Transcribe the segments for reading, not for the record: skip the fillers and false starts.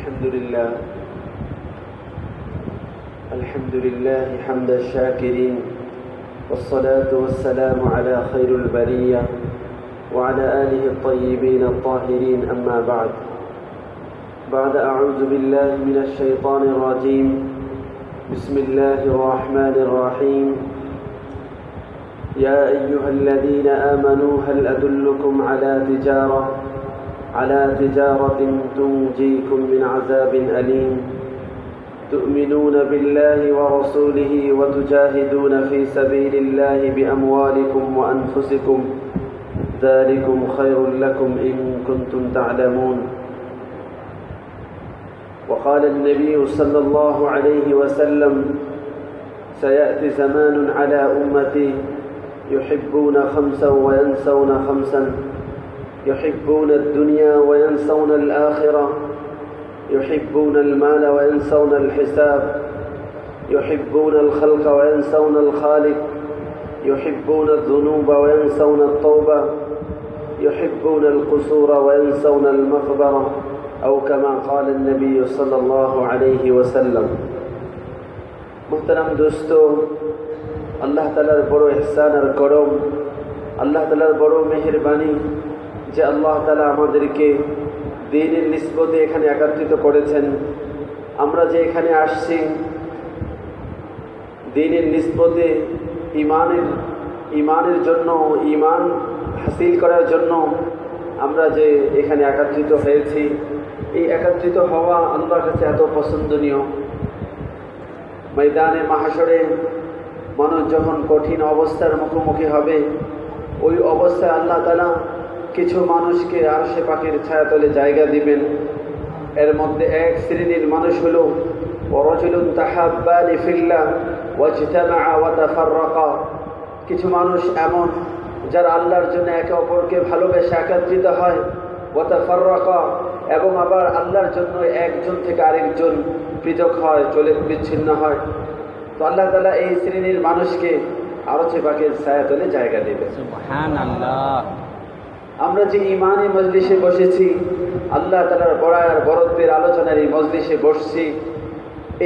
الحمد لله حمد الشاكرين، والصلاة والسلام على خير البرية وعلى آله الطيبين الطاهرين. أما بعد أعوذ بالله من الشيطان الرجيم. بسم الله الرحمن الرحيم. يا أيها الذين آمنوا هل أدلكم على تجارة تنجيكم من عذاب أليم تؤمنون بالله ورسوله وتجاهدون في سبيل الله بأموالكم وأنفسكم ذلكم خير لكم إن كنتم تعلمون. وقال النبي صلى الله عليه وسلم: سيأتي زمان على أمتي يحبون خمسا وينسون خمسا، يحبون الدنيا وينسون الآخرة، يحبون المال وينسون الحساب، يحبون الخلق وينسون الخالق، يحبون الذنوب وينسون التوبة، يحبون القصور وينسون المقبرة، أو كما قال النبي صلى الله عليه وسلم. محترم دوستو, আল্লাহ তাআলার বড় ইহসান আর করম, আল্লাহ তাআলার বড় মেহেরবানি যে আল্লাহ তাআলা আমাদেরকে দ্বীনের নিসবতে এখানে একত্রিত করেছেন। আমরা যে এখানে আসছি দ্বীনের নিসবতে ইমানের জন্য, ইমান হাসিল করার জন্য আমরা যে এখানে একত্রিত হয়েছি, এই একত্রিত হওয়া আল্লাহর কাছে এত পছন্দনীয়। ময়দানে মাহশরে মানুষ যখন কঠিন অবস্থার মুখোমুখি হবে, ওই অবস্থায় আল্লাহ তাআলা কিছু মানুষকে আরশে পাকের ছায়াতলে জায়গা দিবেন। এর মধ্যে এক শ্রেণীর মানুষ হলো ওয়ারাজুলুন তাহাব্বানি ফিল্লাহ ওয়াজতামাআ ওয়া তাফাররাকা। কিছু মানুষ এমন যারা আল্লাহর জন্য একে অপরকে ভালোবেসে একত্রিত হয়, ওয়া তাফাররাকা, এবং আবার আল্লাহর জন্য একজন থেকে আরেকজন পৃথক হয়, বিচ্ছিন্ন হয়। তো আল্লাহ তাআলা এই শ্রেণীর মানুষকে আরশে পাকের ছায়াতলে জায়গা দিবেন। সুবহানাল্লাহ। আমরা যে ইমানি মজলিসে বসেছি, আল্লাহ তাআলার বড়াই বরত্বের আলোচনার এই মজলিসে বসছি,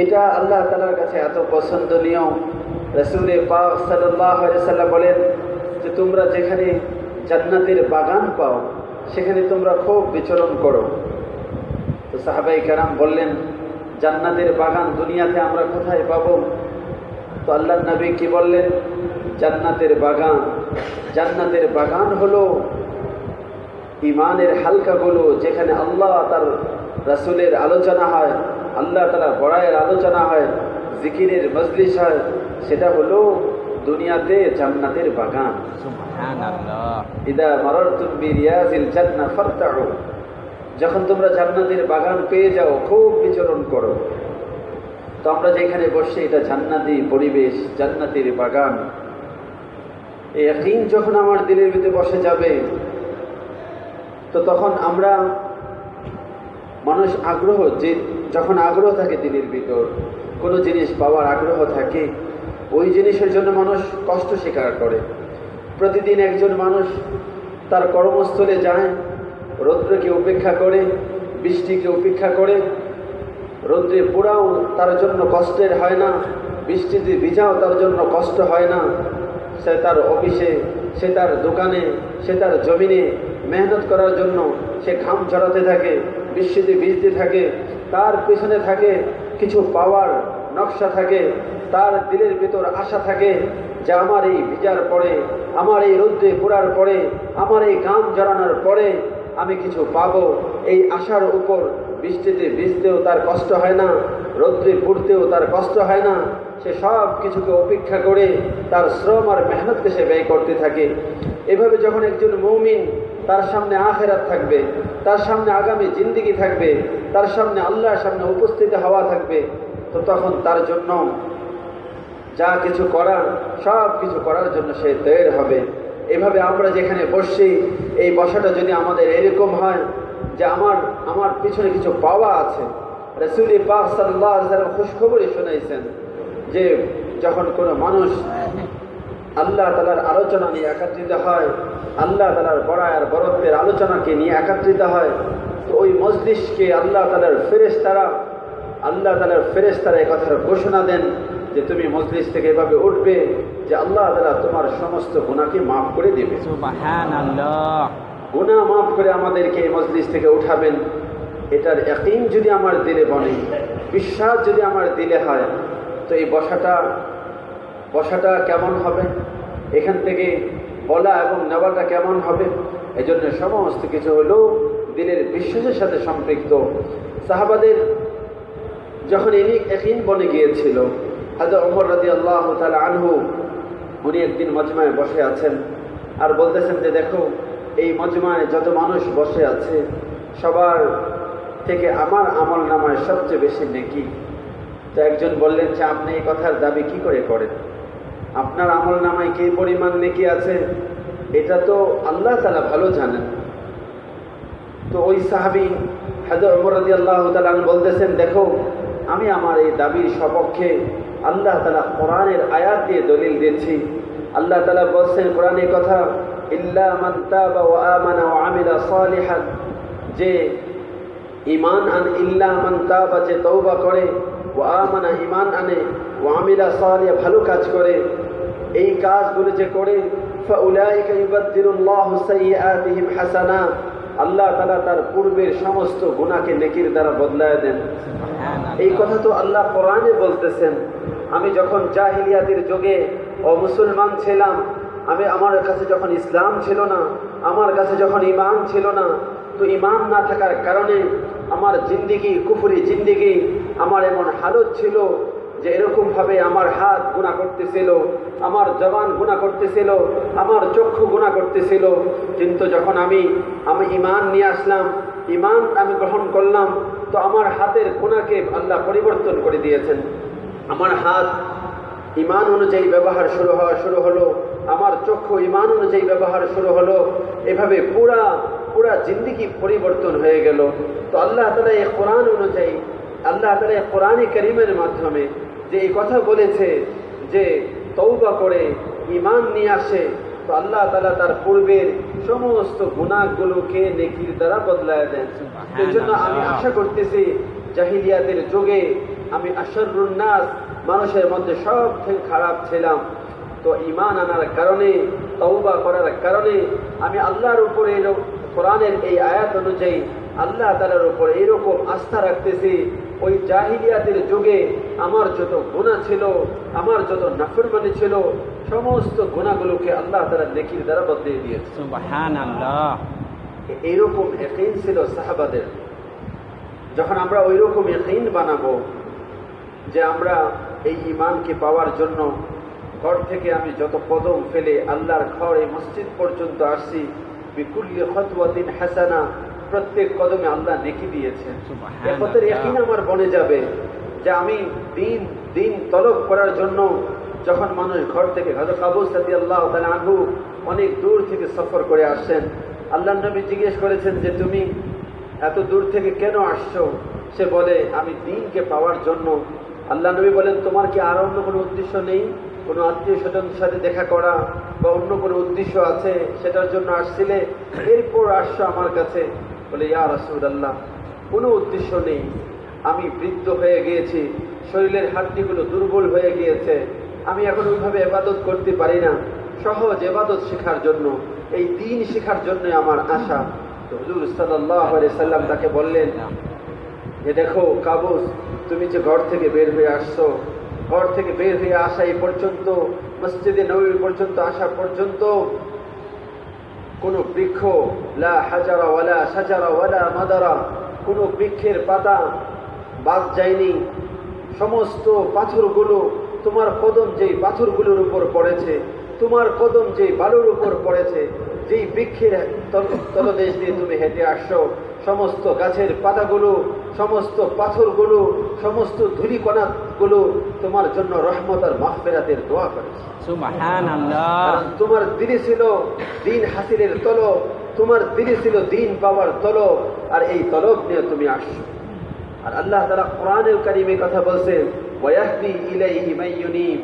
এটা আল্লাহ তাআলার কাছে এত পছন্দনীয়। রাসূল পাক সাল্লাল্লাহু আলাইহি ওয়াসাল্লাম বলেন যে তোমরা যেখানে জান্নাতের বাগান পাও সেখানে তোমরা খুব বিচরণ করো। তো সাহাবায়ে কেরাম বললেন, জান্নাতের বাগান দুনিয়াতে আমরা কোথায় পাবো? তো আল্লাহর নবী কি বললেন? জান্নাতের বাগান হলো ইমানের হালকাগুলো, যেখানে আল্লাহ তার রাসূলের আলোচনা হয়, আল্লাহ তাআলা বড়াইয়ের আলোচনা হয়, জিকিরের মজলিস হয়। সেটা হলো দুনিয়াতে জান্নাতের বাগান। সুবহানাল্লাহ। ইদা মারারতুম বিরিয়াজিল জান্নাহ ফারতাউ। যখন তোমরা জান্নাতের বাগান পেয়ে যাও, খুব বিচরণ করো। তো আমরা যেখানে বসছি এটা জান্নাতি পরিবেশ, জান্নাতের বাগান। এই ইয়াকিন যখন আমার দিলের ভিতরে বসে যাবে, তো তখন আমরা মানুষ যখন আগ্রহ থাকে দিলের ভিতর, কোনো জিনিস পাওয়ার আগ্রহ থাকে, ওই জিনিসের জন্য মানুষ কষ্ট স্বীকার করে। প্রতিদিন একজন মানুষ তার কর্মস্থলে যায়, রৌদ্রকে উপেক্ষা করে, বৃষ্টিকে উপেক্ষা করে। রৌদ্রে পোড়াও তার জন্য কষ্টের হয় না, বৃষ্টিতে ভিজাও তার জন্য কষ্ট হয় না। সে তার অফিসে, সে তার দোকানে, সে তার জমিনে মেহনত করার জন্য সে ঘাম ঝরাতে থাকে, বৃষ্টিতে ভিজতে থাকে। তার পেছনে থাকে কিছু পাওয়ার নকশা থাকে, তার দিলের ভিতর আশা থাকে যে আমার এই ভিজার পরে, আমার এই রৌদ্রে পোড়ার পরে, আমার এই ঘাম ঝরানোর পরে আমি কিছু পাবো। এই আশার উপর বৃষ্টিতে ভিজতেও তার কষ্ট হয় না, রৌদ্রে পুড়তেও তার কষ্ট হয় না। সে সব কিছুকে উপেক্ষা করে তার শ্রম আর মেহনতকে সে ব্যয় করতে থাকে। এভাবে যখন একজন মুমিন, তার সামনে আখিরাত থাকবে, তার সামনে আগামী জিন্দেগি থাকবে, তার সামনে আল্লাহর সামনে উপস্থিত হওয়া থাকবে, তো তখন তার জন্য যা কিছু করার, সব কিছু করার জন্য সে তৈরি হবে। এভাবে আমরা যেখানে বসছি, এই বসাটা যদি আমাদের এরকম হয় যে আমার পিছনে কিছু পাওয়া আছে। রাসূল পাক সাল্লাল্লাহু আলাইহি ওয়াসাল্লাম খুশখবরই শোনাইছেন যে যখন কোনো মানুষ আল্লাহ তাআলার আলোচনা নিয়ে একত্রিত হয়, আল্লাহ তাআলার বড়াই আর বরত্বের আলোচনাকে নিয়ে একত্রিত হয়, তো ওই মজলিসকে আল্লাহ তাআলার ফেরেশতারা এই কথার ঘোষণা দেন যে তুমি মজলিস থেকে এভাবে উঠবে যে আল্লাহ তাআলা তোমার সমস্ত গুনাহকে মাফ করে দেবে। সুবহানাল্লাহ। গুনাহ মাফ করে আমাদেরকে এই মজলিস থেকে উঠাবেন, এটার ইয়াকিন যদি আমার দিলে বনে, বিশ্বাস যদি আমার দিলে হয়, তো এই বসাটা কেমন হবে, এখান থেকে বলা এবং নেওয়াটা কেমন হবে। এজন্য সমস্ত কিছু হলো দিলের বিশ্বাসের সাথে সম্পৃক্ত। সাহাবাদের যখন ইয়াকিন বনে গিয়েছিল, হযরত ওমর রাদিয়াল্লাহু তাআলা আনহু উনি একদিন মজমায় বসে আছেন আর বলতেছেন যে দেখো এই মজমায় যত মানুষ বসে আছে সবার থেকে আমার আমল নামায় সবচেয়ে বেশি নেকি। তো একজন বললেন যে আপনি এই কথার দাবি কি করে করেন, আপনার আমল নামায় কি পরিমাণ নেকি আছে এটা তো আল্লাহ তাআলা ভালো জানেন। তো ওই সাহাবী হযরত ওমর রাদিয়াল্লাহু তাআলা বলতেছেন দেখো আমি আমার এই দাবির সপক্ষে আল্লাহ তাআলা কোরআনের আয়াত দিয়ে দলিল দিয়েছি। আল্লাহ তাআলা বলছেন কোরআনে কথা, ইল্লা মান তাবা ওয়া আমানা ওয়া আমিলা সালিহান, যে ঈমান আনে, ইল্লা মান তাবা যে তওবা করে, ওয়া আমানা ঈমান আনে, ওয়া আমিলা সালিহ ভালো কাজ করে, এই কাজগুলো যে করে, ফাউলাইকা ইউবাদদিলুল্লাহু সাইয়্যাতিহিম হাসানাত, আল্লাহ তাআলা তার পূর্বের সমস্ত গুনাহকে নেকির দ্বারা বদলায় দেন। এই কথা তো আল্লাহ কোরআনে বলতেছেন। আমি যখন জাহিলিয়াতের যুগে অমুসলমান ছিলাম, আমার কাছে যখন ইসলাম ছিল না, আমার কাছে যখন ঈমান ছিল না, তো ঈমান না থাকার কারণে আমার জিন্দেগি কুফরি জিন্দেগি, আমার এমন হালত ছিল যে এরকমভাবে আমার হাত গুনাহ করতেছিল, আমার জবান গুনাহ করতেছিল, আমার চক্ষু গুনাহ করতেছিল। কিন্তু যখন আমি ঈমান নিয়ে আসলাম, ঈমান আমি গ্রহণ করলাম, তো আমার হাতের গুনাহকে আল্লাহ পরিবর্তন করে দিয়েছেন। আমার হাত ঈমান অনুযায়ী ব্যবহার শুরু হলো, আমার চক্ষু ঈমান অনুযায়ী ব্যবহার শুরু হলো, এভাবে পুরা জিন্দেগি পরিবর্তন হয়ে গেল। তো আল্লাহ তাআলা এই কোরআন অনুযায়ী, আল্লাহ তাআলা এই কোরআনে কারীমের মাধ্যমে যে এই কথা বলেছে যে তওবা করে ঈমান নিয়ে আসে, তো আল্লাহ তাআলা তার পূর্বের সমস্ত গুনাহগুলোকে নেকির দ্বারা বদলায় দেন। এই জন্য আমি আশা করতেছি জাহিলিয়াতের যুগে আমি আশরুন নাস, মানুষের মধ্যে সব থেকে খারাপ ছিলাম। তো ঈমান আনার কারণে, তওবা করার কারণে আমি আল্লাহর উপরে কোরআনের এই আয়াত অনুযায়ী আল্লাহ তাআলার উপর এরকম আস্থা রাখতেছি। ওই জাহিলিয়াতের যুগে আমার যত গুনাহ ছিল, আমার যত নাফরমানি ছিল, সমস্ত গুনাহগুলোকে আল্লাহ তাআলা নেকির দ্বারা বদলিয়ে দিয়েছে। সুবহানাল্লাহ। এইরকম ইয়াকিন ছিল সাহাবাদের। যখন আমরা ওই রকম ইয়াকিন বানাবো যে আমরা এই ঈমানকে পাওয়ার জন্য ঘর থেকে আমি যত কদম ফেলে আল্লাহর ঘর এই মসজিদ পর্যন্ত আসছি, বিকুল্লি খতওয়াতিন হাসানা, প্রত্যেক কদমে আল্লাহ নেকি দিয়েছেন। এই কথার ইয়াকিন আমার বনে যাবে যে আমি দিন তলব করার জন্য যখন মানুষ ঘর থেকে, হযরত কাবুস রাদিয়াল্লাহু তাআলা আনহু অনেক দূর থেকে সফর করে আসেন, আল্লাহর নবী জিজ্ঞেস করেছেন যে তুমি এত দূর থেকে কেন আসছো? সে বলে আমি দ্বীনকে পাওয়ার জন্য। আল্লাহ নবী বলেন তোমার কি আর অন্য কোনো উদ্দেশ্য নেই, কোনো আত্মীয় স্বজনের সাথে দেখা করা বা অন্য কোনো উদ্দেশ্য আছে সেটার জন্য আসছিলে, এরপর আসছো আমার কাছে? বলে ইয়া রাসূলুল্লাহ কোনো উদ্দেশ্য নেই, আমি বৃদ্ধ হয়ে গিয়েছি, শরীরের হাড়গুলো দুর্বল হয়ে গিয়েছে, আমি এখন ওইভাবে ইবাদত করতে পারি না, সহজ ইবাদত শেখার জন্য, এই দ্বীন শেখার জন্য আমার আশা। তো হুজুর সাল্লাল্লাহু আলাইহি সাল্লাম তাকে বললেন যে দেখো কাবুস, তুমি যে ঘর থেকে বের হয়ে আসছো, ঘর থেকে বের হয়ে আসা এই পর্যন্ত, মসজিদে নববী পর্যন্ত আসা পর্যন্ত কোনো বৃক্ষ, লা হাজারা ওয়ালা শাজারা ওয়ালা মাদারা, কোনো বৃক্ষের পাতা বাদ যায়নি। সমস্ত পাথরগুলো তোমার কদম যেই পাথরগুলোর উপর পড়েছে, তোমার কদম যেই বালুর উপর পড়েছে, যেই বৃক্ষের তলদেশ দিয়ে তুমি হেঁটে আসছো, সমস্ত গাছের পাতাগুলো, সমস্ত পাথরগুলো, সমস্ত ধূলিকণাগুলো তোমার জন্য রহমত আর মাগফিরাতের দোয়া করেছে। সুবহানাল্লাহ। তোমার দিলে ছিল দ্বীন হাসিলের তলব, তোমার দিলে ছিল দ্বীন পাওয়ার তলব, আর এই তলব নিয়ে তুমি আসছো। আর আল্লাহ তাআলা কোরআনুল কারীমে কথা বলছেন ওয়ায়াহদি ইলাইহি মান ইউনিব,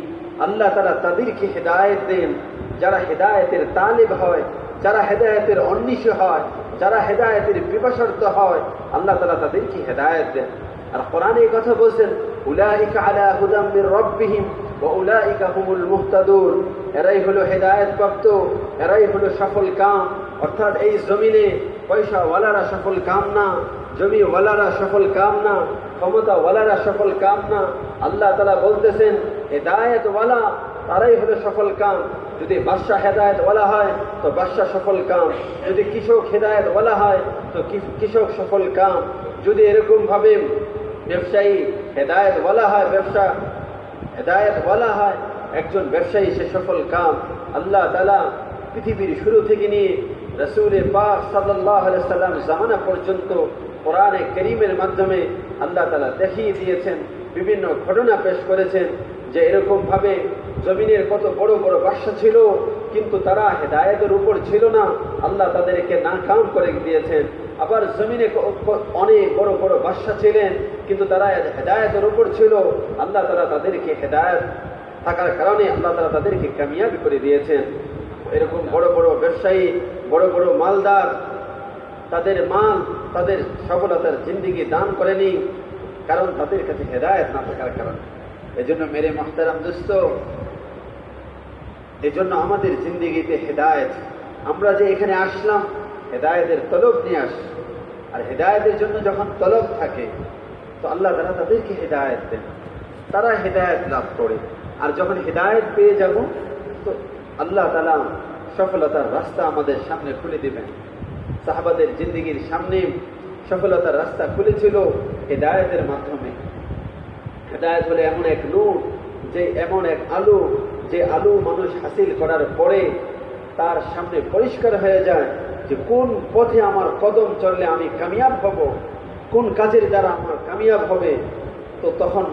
আল্লাহ তাআলা তাদেরকে হেদায়েত দেন যারা হেদায়েতের তালিব হয়, যারা হেদায়েতের অন্বেষী হয়, যারা হেদায়েতের পিপাসার্থ হয় আল্লাহ তাআলা তাদেরকে হেদায়েত দেন। আর কোরআনে এই কথা বলছেন, উলাইকা আলা হুদাম মির রাব্বিহিম ওয়া উলাইকা হুমুল মুহতাদুন, এরাই হলো হেদায়েত প্রাপ্ত, এরাই হলো সফল কাম। অর্থাৎ এই জমিনে পয়সাওয়ালারা সফল কাম না, জমিওয়ালারা সফল কাম না, ক্ষমতাওয়ালারা সফল কাম না। আল্লাহ তাআলা বলতেছেন হেদায়েতওয়ালা তারাই হলো সফল কাম। যদি বাদশা হেদায়েতওয়ালা হয় তো বাদশা সফল কাম, যদি কৃষক হেদায়েতওয়ালা হয় তো কৃষক সফল কাম, যদি এরকম ভাবে ব্যবসায়ী হেদায়েতওয়ালা হয়, ব্যবসা হেদায়েতওয়ালা হয়, একজন ব্যবসায়ী সে সফল কাম। আল্লাহ তাআলা পৃথিবীর শুরু থেকে নিয়ে রাসূল পাক সাল্লাল্লাহু আলাইহি সাল্লাম জামানা পর্যন্ত কোরআনে কারীমের মাধ্যমে আল্লাহ তাআলা দেখিয়ে দিয়েছেন, বিভিন্ন ঘটনা পেশ করেছেন যে এরকম ভাবে জমিনের কত বড় বড় বাদশা ছিল, কিন্তু তারা হেদায়েতের উপর ছিল না, আল্লাহ তাদেরকে নাকাম করে দিয়েছেন। আবার জমিনে অনেক বড় বড় বাদশা ছিলেন, কিন্তু তারা হেদায়েতের উপর ছিল, আল্লাহ তাআলা তাদেরকে হেদায়েত থাকার কারণে আল্লাহ তাআলা তাদেরকে কামিয়াবি করে দিয়েছেন। এরকম বড় বড় ব্যবসায়ী, বড় বড় মালদার, তাদের মাল তাদের সফলতার জিন্দেগি দান করেনি, কারণ তাদের কাছে হেদায়েত না থাকার কারণে। এজন্য মেরে মুহতারাম দোস্ত, এজন্য আমাদের জিন্দেগিতে হেদায়েত, আমরা যে এখানে আসলাম হেদায়েতের তলব নিয়ে আসি, আর হেদায়েতের জন্য যখন তলব থাকে তো আল্লাহ তাআলা তাদেরকে হেদায়েত দেন, তারা হেদায়েত লাভ করে। আর যখন হেদায়েত পেয়ে যাব তো আল্লাহ তাআলা সফলতার রাস্তা আমাদের সামনে খুলে দিবেন। সাহাবাদের জিন্দেগির সামনে সফলতার রাস্তা খুলেছিল হেদায়েতের মাধ্যমে। হেদায়েত হলো এমন এক নূর, যে এমন এক আলো, যে আলো মানুষ হাসিল করার পরে তার সামনে পরিষ্কার হয়ে যায় যে কোন পথে আমার কদম চললে আমি কামিয়াব হব, কোন কাজের দ্বারা আমার কামিয়াব হবে। তো তখন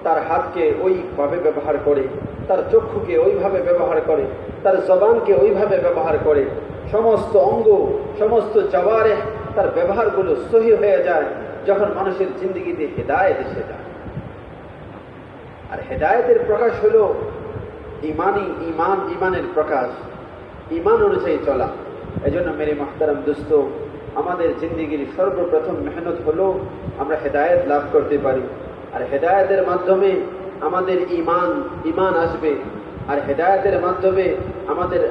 তার হাতকে ওইভাবে ব্যবহার করে, তার চক্ষুকে ওইভাবে ব্যবহার করে, তার জবানকে ওইভাবে ব্যবহার করে, সমস্ত অঙ্গ, সমস্ত জওয়ারে তার ব্যবহারগুলো সহি হয়ে যায় যখন মানুষের জিন্দেগিতে হেদায়েত এসে যায়। আর হেদায়েতের প্রকাশ হলো ইমানের প্রকাশ, ইমান অনুযায়ী চলা। এজন্য মেরে মুহতারাম দোস্ত, আমাদের জিন্দেগির সর্বপ্রথম মেহনত হলো আমরা হেদায়েত লাভ করতে পারি। আর হেদায়েতের মাধ্যমে আমাদের ইমান আসবে, আর হেদায়েতের মাধ্যমে আমাদের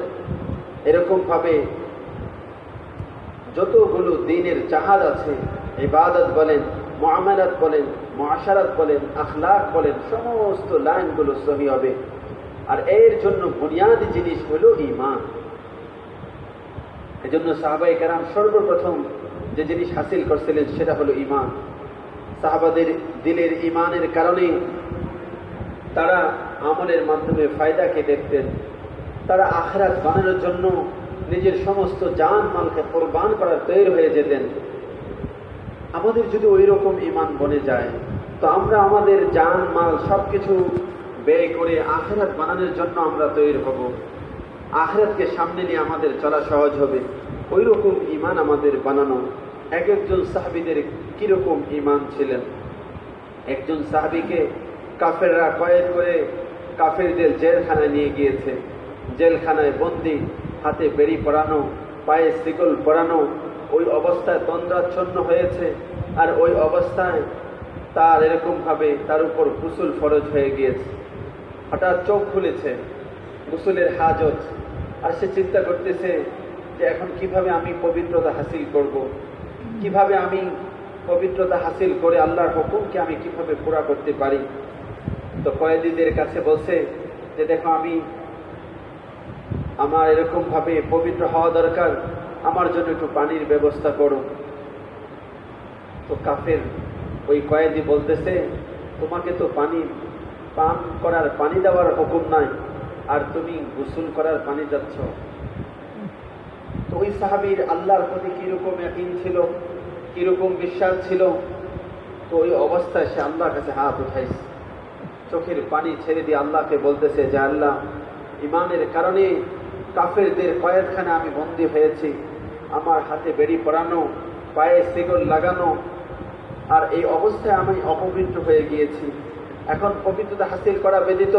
এরকমভাবে যতগুলো দ্বীনের জাহাজ আছে, ইবাদত বলেন, মুআমালাত বলেন, মুআশারাত বলেন, আখলাক বলেন, সমস্ত লাইনগুলো সহি হবে। আর এর জন্য বুনিয়াদি জিনিস হলো ঈমান। এজন্য সাহাবায়ে কেরাম সর্বপ্রথম যে জিনিস হাসিল করছিলেন সেটা হলো ঈমান। সাহাবাদের দিলের ঈমানের কারণে তারা আমলের মাধ্যমে ফায়দাকে দেখতেন, তারা আখিরাত বানানোর জন্য নিজের সমস্ত জান মালকে কুরবান করার তৈরি হয়ে যেতেন। আমাদের যদি ওই রকম ঈমান বনে যায় তো আমরা আমাদের জান মাল সবকিছু ব্যয় করে আখিরাত বানানোর জন্য আমরা তৈরি হব, আখিরাতকে সামনে নিয়ে আমাদের চলা সহজ হবে। ওই রকম ঈমান আমাদের বানানো। এক একজন সাহাবীদের কিরকম ঈমান ছিলেন। একজন সাহাবীকে কাফেররা কয়েদ করে কাফেরদের জেলখানায় নিয়ে গিয়েছে, জেলখানায় বন্দী, হাতে বেড়ি পরানো, পায়ে শিকল পরানো, ওই অবস্থায় তন্দ্রাচ্ছন্ন হয়েছে। আর ওই অবস্থায় তার এরকমভাবে তার উপর গোসল ফরজ হয়ে গিয়েছে। হঠাৎ চোখ খুলেছে, গোসলের হাজত, আর সে চিন্তা করতেছে যে এখন কিভাবে আমি পবিত্রতা হাসিল করব, কিভাবে আমি পবিত্রতা হাসিল করে আল্লাহর হুকুমকে আমি কিভাবে পুরা করতে পারি। তো কয়েদিদের কাছে বলছে যে দেখো, আমার এরকমভাবে পবিত্র হওয়া দরকার, আমার জন্য একটু পানির ব্যবস্থা করো। তো কাফের ওই কয়েদি বলতেছে, তোমাকে তো পানি পান করার, পানি দেওয়ার হুকুম নাই, আর তুমি গোসল করার পানি যাচ্ছ। তো ওই সাহাবীর আল্লাহর প্রতি কিরকম ইয়াকিন ছিল, কিরকম বিশ্বাস ছিল। তো ওই অবস্থায় সে আল্লাহর কাছে হাত উঠাইছে, চোখের পানি ছেড়ে দিয়ে আল্লাহকে বলতেছে যে আল্লাহ, ইমানের কারণে কাফেরদের কয়েদখানে আমি বন্দী হয়েছি, আমার হাতে বেড়ি পরানো, পায়ে শিকল লাগানো, আর এই অবস্থায় আমি অপবিত্র হয়ে গিয়েছি। এখন পবিত্রতা হাসিল করা ব্যতীত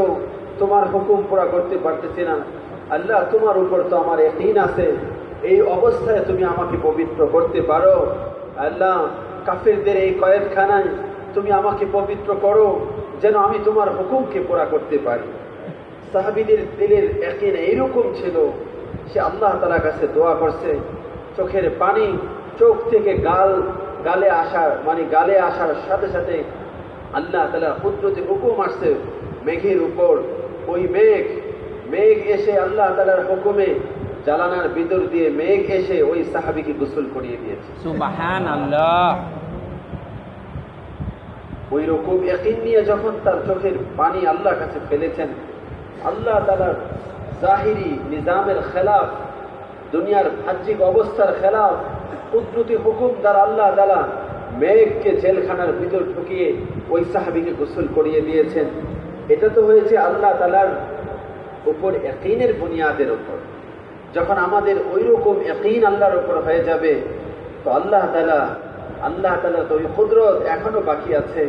তোমার হুকুম পুরা করতে পারতেছি না। আল্লাহ, তোমার উপর তো আমার ইয়াকিন আছে, এই অবস্থায় তুমি আমাকে পবিত্র করতে পারো। আল্লাহ, কাফেরদের এই কয়েদখানায় তুমি আমাকে পবিত্র করো, যেন আমি তোমার হুকুমকে পুরা করতে পারি। সাহাবীদের দিলের ইয়াকিন এইরকম ছিল, সে আল্লাহ তাআলার কাছে দোয়া করছে, চোখের পানি চোখ থেকে গালে আসার সাথে সাথে আল্লাহ তাআলা কুদরতি হুকুম আসছে মেঘের উপর। ওই মেঘ এসে আল্লাহ তাআলার হুকুমে জালানার ভিতর দিয়ে মেঘ এসে ওই সাহাবীকে গোসল করিয়ে দিয়েছে। সুবহানাল্লাহ। ওই রকম ইয়াকিন নিয়ে যখন তার চোখের পানি আল্লাহর কাছে ফেলেছেন, আল্লাহ তাআলার জাহিরি নিজামের খেলাফ, দুনিয়ার বাহ্যিক অবস্থার খেলাফ, কুদরতি হুকুম দ্বারা আল্লাহ তাআলা মেঘকে জেলখানার ভিতর ঢুকিয়ে ওই সাহাবীকে গোসল করিয়ে দিয়েছেন। এটা তো হয়েছে আল্লাহ তাআলার উপর ইয়াকিনের বুনিয়াদের উপর। যখন আমাদের ওই রকম ইয়াকিন আল্লাহর উপর হয়ে যাবে, তো আল্লাহ তাআলা তো ওই কুদরত এখনো বাকি আছে।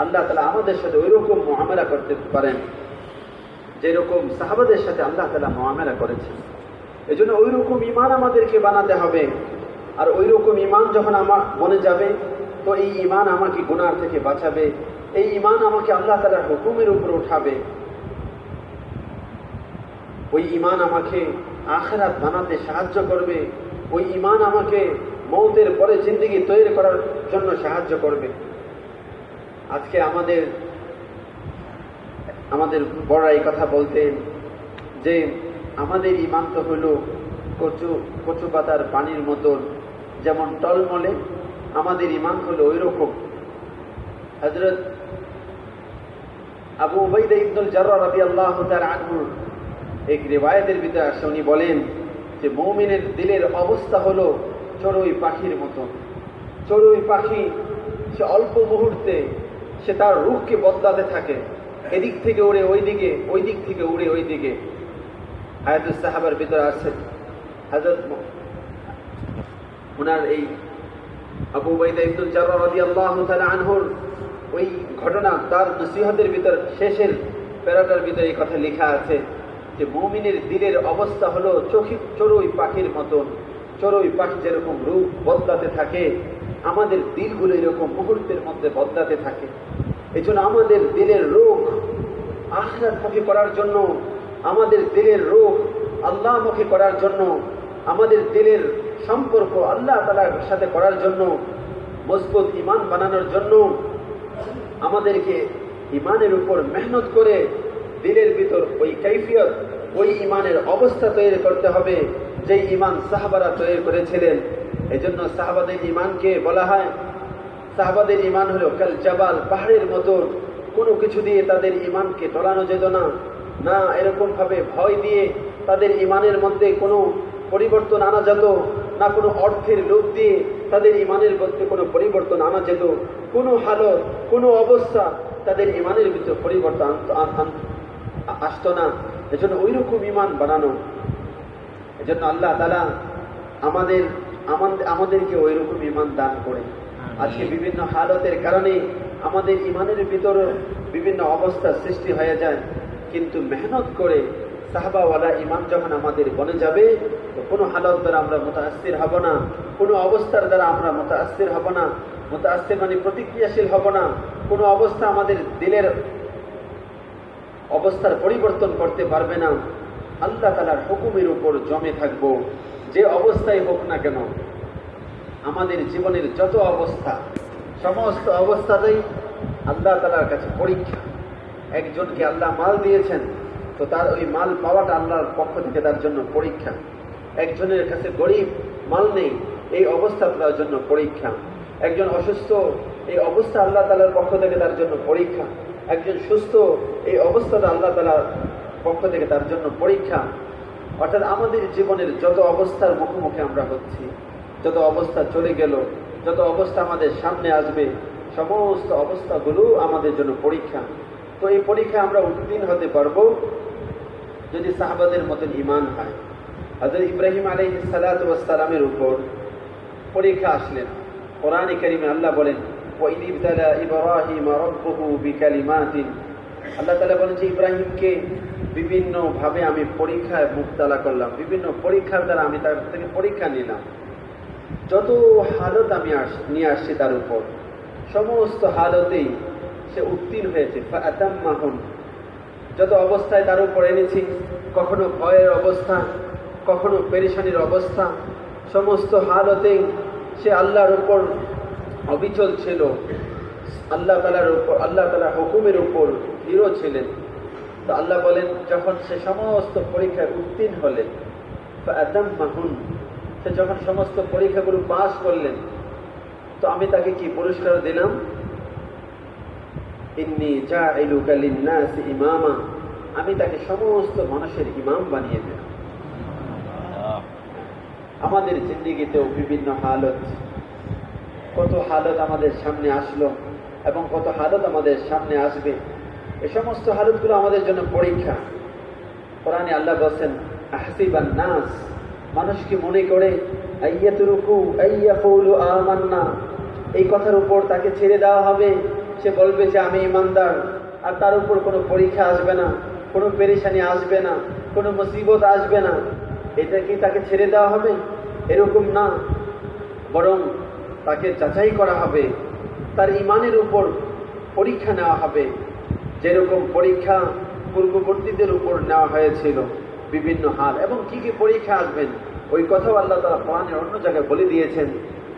আল্লাহ তাআলা আমাদের সাথে ওই রকম মুআমালা করতে পারেন যেরকম সাহাবাদের সাথে আল্লাহ তাআলা মুআমালা করেছেন। এজন্য ওই রকম ঈমান আমাদেরকে বানাতে হবে। আর ওই রকম ঈমান যখন আমার মনে যাবে, তো এই ঈমান আমাকে গুনাহ থেকে বাঁচাবে, এই ঈমান আমাকে আল্লাহ তাআলার হুকুমের উপর উঠাবে, ওই ঈমান আমাকে আখিরাত বানাতে সাহায্য করবে, ওই ঈমান আমাকে মওতের পরে জিন্দেগি তৈরি করার জন্য সাহায্য করবে। আজকে আমাদের বড়রা এই কথা বলতেন যে আমাদের ঈমান তো হলো কচু পাতার পানির মতন, যেমন টলমলে, আমাদের ঈমান হলো ওই রকম। হযরত আবু উবাইদা ইবনুল জাররাহ রাদিয়াল্লাহু তাআলা আনহু এক রিওয়ায়াতের ভিতরে আসে, উনি বলেন যে মুমিনের দিলের অবস্থা হলো চড়ুই পাখির মতো। চড়ুই পাখি সে অল্প মুহূর্তে সে তার রূহকে বদলাতে থাকে, এদিক থেকে উড়ে ওইদিকে, ওই দিক থেকে উড়ে ওইদিকে। হায়াতুস সাহাবার ভিতরে আছে হযরত ওনার এই আবু উবাইদা ইবনুল জাররাহ রাদিয়াল্লাহু তাআলা আনহুর ওই ঘটনা, তার নসিহতের ভিতর শেষের প্যারাটার ভিতরে এই কথা লেখা আছে যে মুমিনের দিলের অবস্থা হলো চড়ুই পাখির মতন। চড়ুই পাখি যেরকম রূপ বদলাতে থাকে, আমাদের দিলগুলো এরকম মুহূর্তের মধ্যে বদলাতে থাকে। এই জন্য আমাদের দিলের রূখ আখিরাতমুখী করার জন্য, আমাদের দিলের রূখ আল্লাহমুখী করার জন্য, আমাদের দিলের সম্পর্ক আল্লাহ তাআলার সাথে করার জন্য, মজবুত ঈমান বানানোর জন্য আমাদেরকে ঈমানের উপর মেহনত করে দিলের ভিতর ওই কাইফিয়ত, ওই ঈমানের অবস্থা তৈরি করতে হবে যেই ঈমান সাহাবারা তৈরি করেছিলেন। এজন্য সাহাবাদের ঈমানকে বলা হয়, সাহাবাদের ঈমান হলো কাল জাবাল, পাহাড়ের মতো। কোনো কিছু দিয়ে তাদের ঈমানকে টলানো যেত না, না এরকম ভাবে ভয় দিয়ে তাদের ঈমানের মধ্যে কোনো পরিবর্তন আনা যেত না, কোনো অর্থের লোভ দিয়ে তাদের ঈমানের মধ্যে কোনো পরিবর্তন আনা যেত। কোনো হালত, কোনো অবস্থা তাদের ঈমানের ভিতরে পরিবর্তন আসতো না। এজন্য ওই রকম ঈমান বানানো। এজন্য আল্লাহ তাআলা আমাদেরকে ওই রকম ঈমান দান করে। আজকে বিভিন্ন হালতের কারণে আমাদের ঈমানের ভিতরে বিভিন্ন অবস্থা সৃষ্টি হয়ে যায়, কিন্তু মেহনত করে সাহাবাওয়ালা ঈমান যখন আমাদের বনে যাবে, তো কোনো হালত দ্বারা আমরা মুতাআসসির হব না, কোনো অবস্থার দ্বারা আমরা মুতাআসসির হব না। মুতাআসসির মানে প্রতিক্রিয়াশীল হব না। কোনো অবস্থা আমাদের দিলের অবস্থার পরিবর্তন করতে পারবে না। আল্লাহ তাআলার হুকুমের উপর জমে থাকব, যে অবস্থায় হোক না কেন। আমাদের জীবনের যত অবস্থা, সমস্ত অবস্থাতেই আল্লাহ তাআলার কাছে পরীক্ষা। একজনকে আল্লাহ মাল দিয়েছেন, তো তার ওই মাল পাওয়াটা আল্লাহর পক্ষ থেকে তার জন্য পরীক্ষা। একজনের কাছে গরিব, মাল নেই, এই অবস্থা তার জন্য পরীক্ষা। একজন অসুস্থ, এই অবস্থা আল্লাহ তাআলার পক্ষ থেকে তার জন্য পরীক্ষা। একজন সুস্থ, এই অবস্থাটা আল্লাহ তাআলার পক্ষ থেকে তার জন্য পরীক্ষা। অর্থাৎ আমাদের জীবনের যত অবস্থার মুখোমুখি আমরা হচ্ছি, যত অবস্থা চলে গেল, যত অবস্থা আমাদের সামনে আসবে, সমস্ত অবস্থাগুলো আমাদের জন্য পরীক্ষা। তো এই পরীক্ষা আমরা উত্তীর্ণ হতে পারবো যদি সাহাবাদের মতন ঈমান হয়। হযরত ইব্রাহিম আলাইহিস সালাতু ওয়াস সালামের উপর পরীক্ষা আসলেন। কোরআনে কারীমে আল্লাহ বলেন, ওয়াইদ ইবতালা ইব্রাহিম রাব্বুহু বিকালিমাতিন। আল্লাহ তাআলা বলেন যে ইব্রাহিমকে বিভিন্নভাবে আমি পরীক্ষায় মুক্তালা করলাম, বিভিন্ন পরীক্ষার দ্বারা আমি তার থেকে পরীক্ষা নিলাম। যত হালত আমি নিয়ে আসছি তার উপর, সমস্ত হালতেই সে উত্তীর্ণ হয়েছে। ফাতাম্মাহুন, যত অবস্থায় তার উপর এনেছি, কখনো ভয়ের অবস্থা, কখনো পেরেশানির অবস্থা, সমস্ত হালতেই সে আল্লাহর উপর অবিচল ছিল, আল্লাহ তাআলার হুকুমের উপর দৃঢ় ছিলেন। তো আল্লাহ বলেন, যখন সে সমস্ত পরীক্ষায় উত্তীর্ণ হলেন, ফাতাম্মাহুন, সে যখন সমস্ত পরীক্ষাগুলো পাস করলেন, তো আমি তাকে কি পুরস্কার দিলাম? ইন্নী জাইলুকা লিন-নাসি ইমামা, আমি তাকে সমস্ত মানুষের ইমাম বানিয়ে দিলাম। আমাদের জিন্দেগিতেও বিভিন্ন হালত, কত হালত আমাদের সামনে আসলো এবং কত হালত আমাদের সামনে আসবে। এই সমস্ত হালতগুলো আমাদের জন্য পরীক্ষা। কোরআনে আল্লাহ বলেন, আহসিবান নাস, মানুষ কি মনে করে আইয়াতুরুকু আইয়াকুলু আমান্না, এই কথার উপর তাকে ছেড়ে দেওয়া হবে, সে বলবে যে আমি ঈমানদার, আর তার উপর কোনো পরীক্ষা আসবে না, কোনো পেরেশানি আসবে না, কোনো মুসিবত আসবে না, এটা কি তাকে ছেড়ে দেওয়া হবে? এরকম না, বরং তাকে যাচাই করা হবে, তার ঈমানের উপর পরীক্ষা নেওয়া হবে, যেরকম পরীক্ষা পূর্ববর্তীদের উপর নেওয়া হয়েছিল বিভিন্ন হাল। এবং কি কি পরীক্ষা আসবেন ওই কথাও আল্লাহ তাআলা কোরআনের অন্য জায়গায় বলে দিয়েছেন,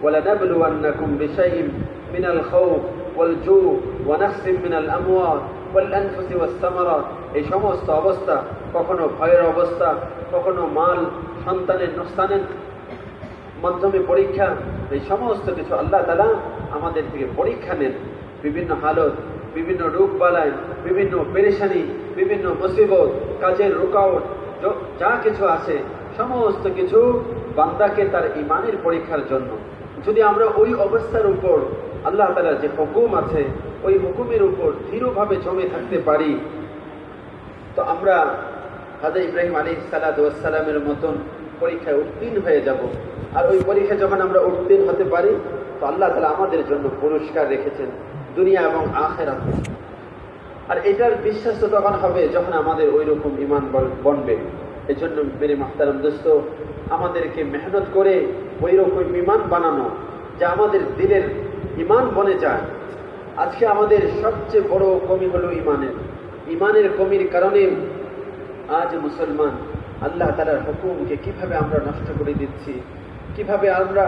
ওয়ালানাবলুওয়ান্নাকুম বিশাইইম মিনাল খাউফ ওয়াল জু ওয়া নাকসিম মিনাল আমওয়াল ওয়াল আনফুসি ওয়াস সামারাত। এই সমস্ত অবস্থা, কখনো ভয়ের অবস্থা, কখনো মাল সন্তানের নুকসানের মাধ্যমে পরীক্ষা, এই সমস্ত কিছু আল্লাহ তাআলা আমাদের থেকে পরীক্ষা নেন। বিভিন্ন হালত, বিভিন্ন রোগ বালাই, বিভিন্ন পেরেশানি, বিভিন্ন মুসিবত, কাজের রুকাওট, যা কিছু আছে সমস্ত কিছু বান্দাকে তার ঈমানের পরীক্ষার জন্য। যদি আমরা ওই অবস্থার উপর আল্লাহ তাআলার যে হুকুম আছে ওই হুকুমের উপর দৃঢ়ভাবে জমে থাকতে পারি, তো আমরা হযরত ইব্রাহিম আলাইহিস সালাতু ওয়াস সালামের মতন পরীক্ষায় উত্তীর্ণ হয়ে যাব। আর ওই পরীক্ষায় যখন আমরা উত্তীর্ণ হতে পারি, তো আল্লাহ তাআলা আমাদের জন্য পুরস্কার রেখেছেন দুনিয়া এবং আখিরাতে। আর এটার বিশ্বাস তো তখন হবে যখন আমাদের ওই রকম ঈমান বনবে। এজন্য মেরে মুহতারাম দোস্ত, আমাদেরকে মেহনত করে ওই রকম ঈমান বানানো যা আমাদের দিলের ঈমান বনে যায়। আজকে আমাদের সবচেয়ে বড় কমি হলো ঈমানের কমির কারণে আজ মুসলমান আল্লাহ তাআলার হুকুমকে কিভাবে আমরা নষ্ট করে দিচ্ছি, কিভাবে আমরা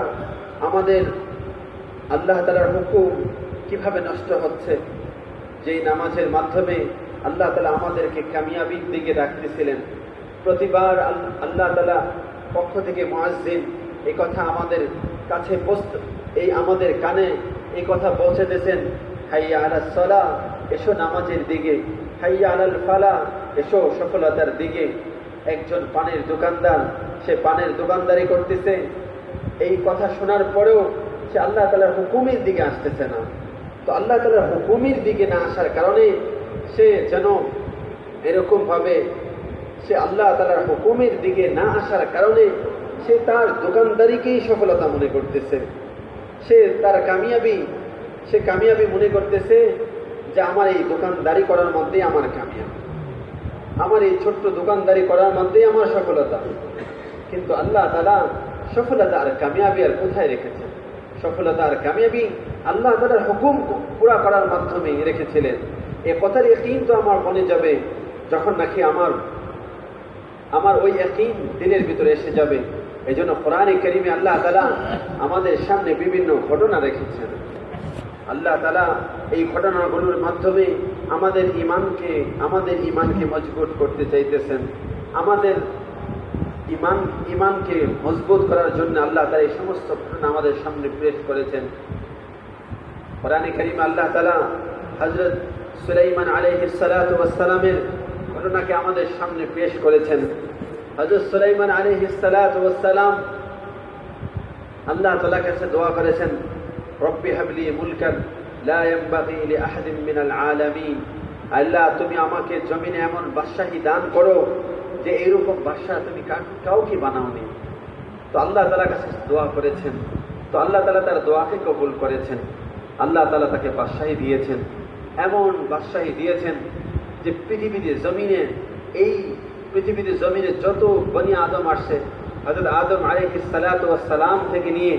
আমাদের আল্লাহ তাআলার হুকুম কিভাবে নষ্ট হচ্ছে। যেই নামাজের মাধ্যমে আল্লাহ তাআলা আমাদেরকে কামিয়াবির দিকে রাখতেছিলেন, প্রতিবার আল্লাহ তাআলা পক্ষ থেকে মুয়াজ্জিন এই কথা আমাদের কাছে আমাদের কানে এই কথা পৌঁছে দিয়েছেন, হাইয়া আলাস সালাহ, এসো নামাজের দিকে, হাইয়া আলাল ফালাহ, এসো সফলতার দিকে। একজন পানের দোকানদার, সে পানের দোকানদারি করতেছে, এই কথা শোনার পরেও সে আল্লাহ তাআলার হুকুমের দিকে আসতেছে না। তো আল্লাহ তাআলার হুকুমের দিকে না আসার কারণে সে যেন এরকম ভাবে, সে আল্লাহ তাআলার হুকুমের দিকে না আসার কারণে সে তার দোকানদারিকেই সফলতা মনে করতেছে, সে তার কামিয়াবি মনে করতেছে যে আমার এই দোকানদারি করার মধ্যেই আমার কামিয়াবি, আমার এই ছোট্ট দোকানদারি করার মধ্যেই আমার সফলতা। কিন্তু আল্লাহ তাআলা সফলতা আর কামিয়াবি আর কোথায় রেখেছেন? সফলতা আর কামিয়াবি আল্লাহ তাআলার হুকুম পুরা করার মাধ্যমে রেখেছিলেন। এ কথার ইয়াকিন তো আমার মনে যাবে যখন নাকি আমার ওই ইয়াকিন দিলের ভিতরে এসে যাবে। এই জন্য কোরআনে কারীমে আল্লাহ তাআলা আমাদের সামনে বিভিন্ন ঘটনা রেখেছেন। আল্লাহ তাআলা এই ঘটনাগুলোর মাধ্যমে আমাদের ঈমানকে মজবুত করতে চাইতেছেন। আমাদের ঈমানকে মজবুত করার জন্য আল্লাহ তাআলা এই সমস্ত ঘটনা আমাদের সামনে পেশ করেছেন। কোরআনে কারীমে আল্লাহ তাআলা হযরত সুলাইমান আলাইহিস সালাতু ওয়াস সালামের ঘটনাকে আমাদের সামনে পেশ করেছেন। হযরত সুলাইমান আলাইহিস সালাতু ওয়াস সালাম আল্লাহ তাআলার কাছে দোয়া করেছেন, রব্বি হাবলি মুলকান লা ইয়ানবাগি লিআহাদিন মিনাল আলামিন, আল্লাহ তুমি আমাকে জমিনে এমন বাদশাহী দান করো যে এইরকম বাদশাহ তুমি কাউকে বানাওনি। তো আল্লাহ তাআলার কাছে দোয়া করেছেন, তো আল্লাহ তাআলা তার দোয়াকে কবুল করেছেন। আল্লাহ তাআলা তাকে বাদশাহী দিয়েছেন, এমন বাদশাহী দিয়েছেন যে পৃথিবীতে জমিনে এই পৃথিবীতে জমিনে যত বনি আদম আসছে, হযরত আদম আলাইহিস সালাতু ওয়াস সালাম থেকে নিয়ে